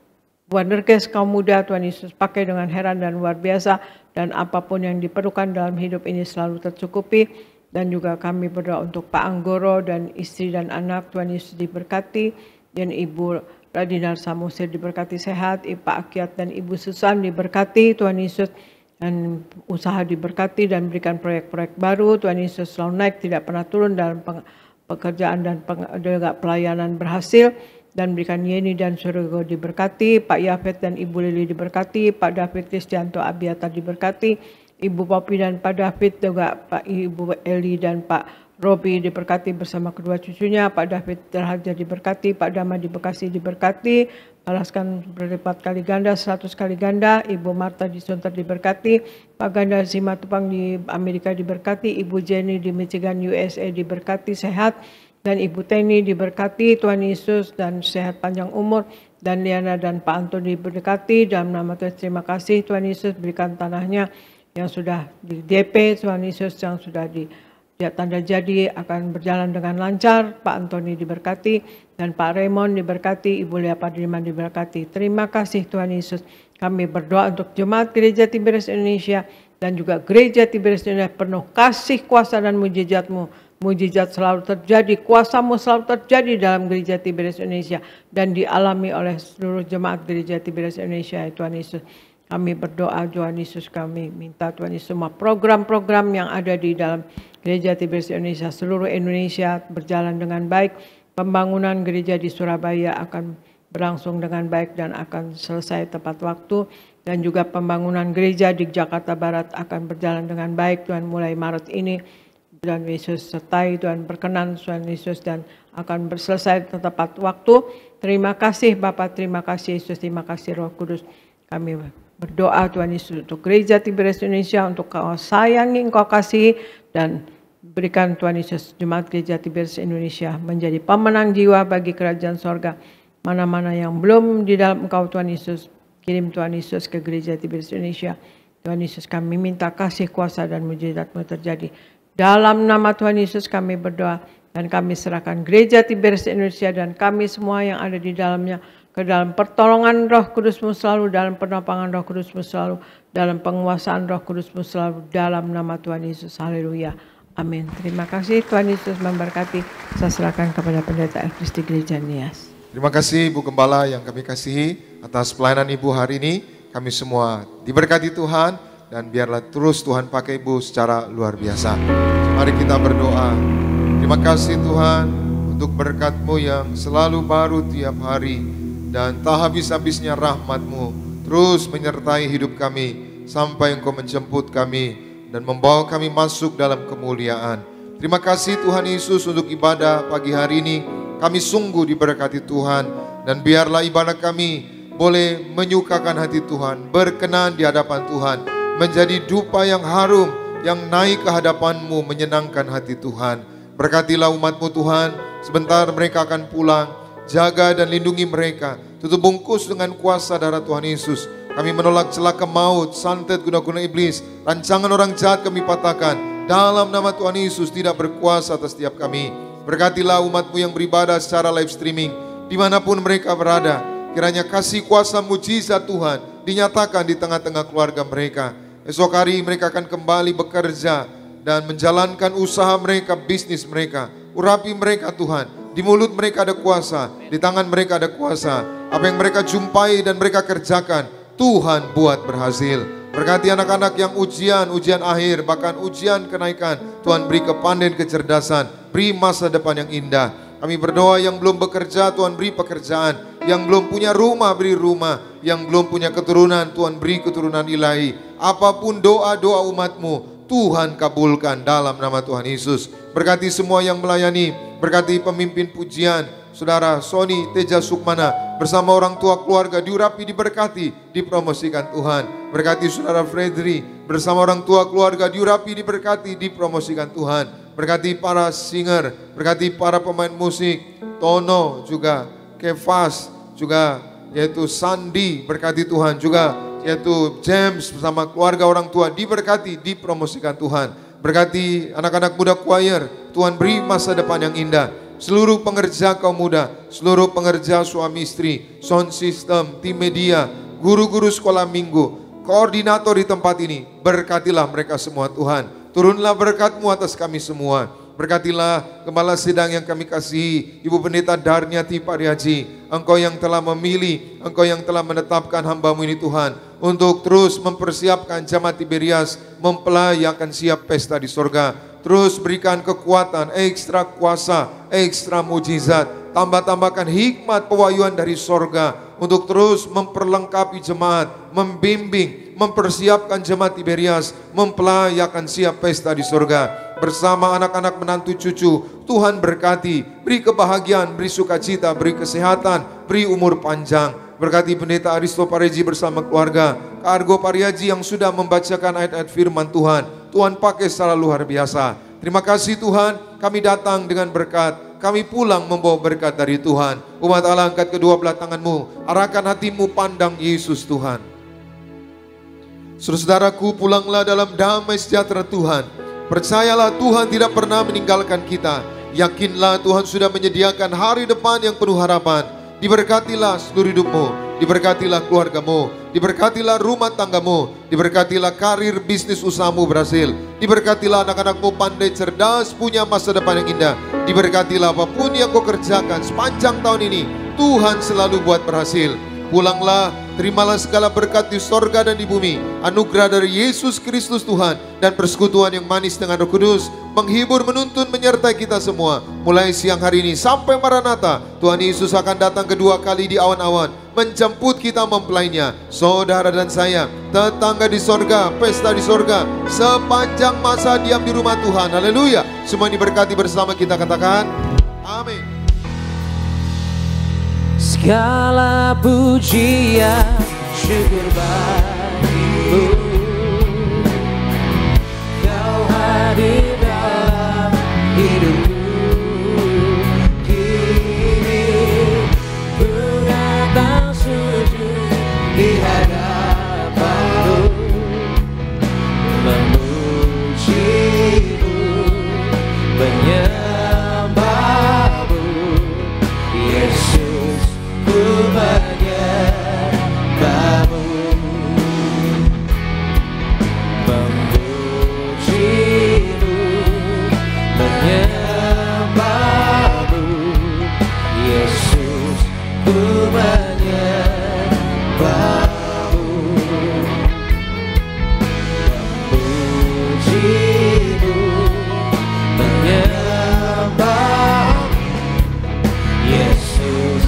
Wondercast kaum muda Tuhan Yesus pakai dengan heran dan luar biasa, dan apapun yang diperlukan dalam hidup ini selalu tercukupi. Dan juga kami berdoa untuk Pak Anggoro dan istri dan anak Tuhan Yesus diberkati, dan Ibu Radinar Samosir diberkati sehat, Pak Akiat dan Ibu Susan diberkati Tuhan Yesus, dan usaha diberkati dan berikan proyek-proyek baru Tuhan Yesus selalu naik, tidak pernah turun dalam pekerjaan dan juga pelayanan berhasil. Dan berikan Yeni dan Surgo diberkati, Pak Yafet dan Ibu Lili diberkati, Pak David Kristianto Abiata diberkati, Ibu Popi dan Pak David, juga Pak Ibu Eli dan Pak Robi diberkati bersama kedua cucunya, Pak David Terhaja diberkati, Pak Dama di Bekasi diberkati, balaskan berlipat kali ganda, 100 kali ganda, Ibu Marta di Sunter diberkati, Pak Ganda Simatupang di Amerika diberkati, Ibu Jenny di Michigan USA diberkati sehat, dan Ibu Teni diberkati Tuhan Yesus dan sehat panjang umur, dan Liana dan Pak Antoni diberkati dalam nama Tuhan. Terima kasih Tuhan Yesus, berikan tanahnya yang sudah di DP Tuhan Yesus, yang sudah di tanda jadi akan berjalan dengan lancar. Pak Antoni diberkati dan Pak Raymond diberkati, Ibu Lia Padriman diberkati. Terima kasih Tuhan Yesus. Kami berdoa untuk jemaat gereja Tiberias Indonesia dan juga gereja Tiberias Indonesia penuh kasih, kuasa dan mujizat-Mu. Mujizat selalu terjadi, kuasa-Mu selalu terjadi dalam gereja Tiberias Indonesia dan dialami oleh seluruh jemaat gereja Tiberias Indonesia, Tuhan Yesus. Kami berdoa Tuhan Yesus, kami minta Tuhan Yesus semua program-program yang ada di dalam Gereja Tiberias Indonesia, seluruh Indonesia berjalan dengan baik. Pembangunan gereja di Surabaya akan berlangsung dengan baik dan akan selesai tepat waktu. Dan juga pembangunan gereja di Jakarta Barat akan berjalan dengan baik Tuhan mulai Maret ini. Tuhan Yesus sertai, Tuhan berkenan Tuhan Yesus, dan akan selesai tepat waktu. Terima kasih Bapak, terima kasih Yesus, terima kasih Roh Kudus. Kami berdoa Tuhan Yesus untuk Gereja Tiberias Indonesia, untuk Kau sayangi, Kau kasih, dan berikan Tuhan Yesus Jemaat Gereja Tiberias Indonesia menjadi pemenang jiwa bagi kerajaan sorga. Mana-mana yang belum di dalam Engkau Tuhan Yesus, kirim Tuhan Yesus ke Gereja Tiberias Indonesia. Tuhan Yesus, kami minta kasih, kuasa, dan mujizat-Mu terjadi. Dalam nama Tuhan Yesus kami berdoa, dan kami serahkan Gereja Tiberias Indonesia dan kami semua yang ada di dalamnya ke dalam pertolongan Roh Kudus-Mu selalu, dalam penopangan Roh Kudus-Mu selalu, dalam penguasaan Roh Kudus-Mu selalu, dalam nama Tuhan Yesus. Haleluya. Amin. Terima kasih, Tuhan Yesus memberkati. Saya serahkan kepada Pendeta Kristi Gereja Nias. Terima kasih Ibu Gembala yang kami kasihi atas pelayanan Ibu hari ini. Kami semua diberkati Tuhan dan biarlah terus Tuhan pakai Ibu secara luar biasa. Mari kita berdoa. Terima kasih Tuhan untuk berkat-Mu yang selalu baru tiap hari dan tak habis-habisnya rahmat-Mu terus menyertai hidup kami sampai Engkau menjemput kami dan membawa kami masuk dalam kemuliaan. Terima kasih Tuhan Yesus untuk ibadah pagi hari ini. Kami sungguh diberkati Tuhan dan biarlah ibadah kami boleh menyukakan hati Tuhan, berkenan di hadapan Tuhan, menjadi dupa yang harum yang naik ke hadapan-Mu, menyenangkan hati Tuhan. Berkatilah umat-Mu Tuhan, sebentar mereka akan pulang, jaga dan lindungi mereka, tutup bungkus dengan kuasa darah Tuhan Yesus. Kami menolak celaka maut, santet guna-guna iblis, rancangan orang jahat kami patahkan. Dalam nama Tuhan Yesus tidak berkuasa atas setiap kami. Berkatilah umat-Mu yang beribadah secara live streaming, dimanapun mereka berada. Kiranya kasih kuasa mujizat Tuhan dinyatakan di tengah-tengah keluarga mereka. Esok hari mereka akan kembali bekerja dan menjalankan usaha mereka, bisnis mereka. Urapi mereka Tuhan, di mulut mereka ada kuasa, di tangan mereka ada kuasa. Apa yang mereka jumpai dan mereka kerjakan, Tuhan buat berhasil. Berkati anak-anak yang ujian akhir, bahkan ujian kenaikan. Tuhan beri kepandaian, kecerdasan, beri masa depan yang indah. Kami berdoa yang belum bekerja, Tuhan beri pekerjaan. Yang belum punya rumah, beri rumah. Yang belum punya keturunan, Tuhan beri keturunan ilahi. Apapun doa-doa umat-Mu, Tuhan kabulkan dalam nama Tuhan Yesus. Berkati semua yang melayani, berkati pemimpin pujian, Saudara Sony Teja Sukmana bersama orang tua keluarga, diurapi, diberkati, dipromosikan Tuhan. Berkati Saudara Fredri bersama orang tua keluarga, diurapi, diberkati, dipromosikan Tuhan. Berkati para singer, berkati para pemain musik, Tono juga, Kefas juga, yaitu Sandi, berkati Tuhan juga, yaitu James bersama keluarga orang tua, diberkati, dipromosikan Tuhan. Berkati anak-anak muda choir, Tuhan beri masa depan yang indah. Seluruh pengerja kaum muda, seluruh pengerja suami istri, sound system, tim media, guru-guru sekolah minggu, koordinator di tempat ini, berkatilah mereka semua Tuhan. Turunlah berkat-Mu atas kami semua. Berkatilah Gembala Sidang yang kami kasihi, Ibu Pendeta Darniati Pariaji. Engkau yang telah memilih, Engkau yang telah menetapkan hamba-Mu ini Tuhan, untuk terus mempersiapkan Jemaat Tiberias mempelai yang akan siap pesta di sorga. Terus berikan kekuatan, ekstra kuasa, ekstra mujizat. Tambah-tambahkan hikmat pewahyuan dari sorga untuk terus memperlengkapi jemaat, membimbing, mempersiapkan Jemaat Tiberias mempelai akan siap pesta di sorga. Bersama anak-anak menantu cucu, Tuhan berkati, beri kebahagiaan, beri sukacita, beri kesehatan, beri umur panjang. Berkati Pendeta Aristo Pareji bersama keluarga, Kak Argo Pariaji yang sudah membacakan ayat-ayat firman Tuhan. Tuhan pakai secara luar biasa. Terima kasih Tuhan, kami datang dengan berkat, kami pulang membawa berkat dari Tuhan. Umat Allah, angkat kedua belah tangan-Mu, arahkan hatimu, pandang Yesus Tuhan. Saudaraku, pulanglah dalam damai sejahtera Tuhan. Percayalah Tuhan tidak pernah meninggalkan kita. Yakinlah Tuhan sudah menyediakan hari depan yang penuh harapan. Diberkatilah seluruh hidupmu, diberkatilah keluargamu, diberkatilah rumah tanggamu, diberkatilah karir bisnis usahamu berhasil, diberkatilah anak-anakmu pandai cerdas, punya masa depan yang indah, diberkatilah apapun yang kau kerjakan sepanjang tahun ini, Tuhan selalu buat berhasil. Pulanglah terimalah segala berkat di sorga dan di bumi. Anugerah dari Yesus Kristus Tuhan dan persekutuan yang manis dengan Roh Kudus menghibur, menuntun, menyertai kita semua. Mulai siang hari ini sampai Maranatha, Tuhan Yesus akan datang kedua kali di awan-awan, menjemput kita mempelainya. Saudara dan saya, tetangga di sorga, pesta di sorga, sepanjang masa diam di rumah Tuhan. Haleluya. Semua diberkati bersama kita, katakan amin. Segala pujian syukur bagimu, Kau hadir dalam hidupku. Kini ku datang sujud di hadapanmu, memujimu, menyembahmu, Yesus. Ku menyembahmu, memujimu, menyembahmu, Yesus. Ku menyembahmu, memujimu, menyembahmu, Yesus.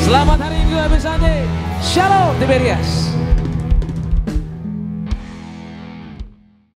Selamat hari Minggu, Happy Sunday. Shalom Tiberias.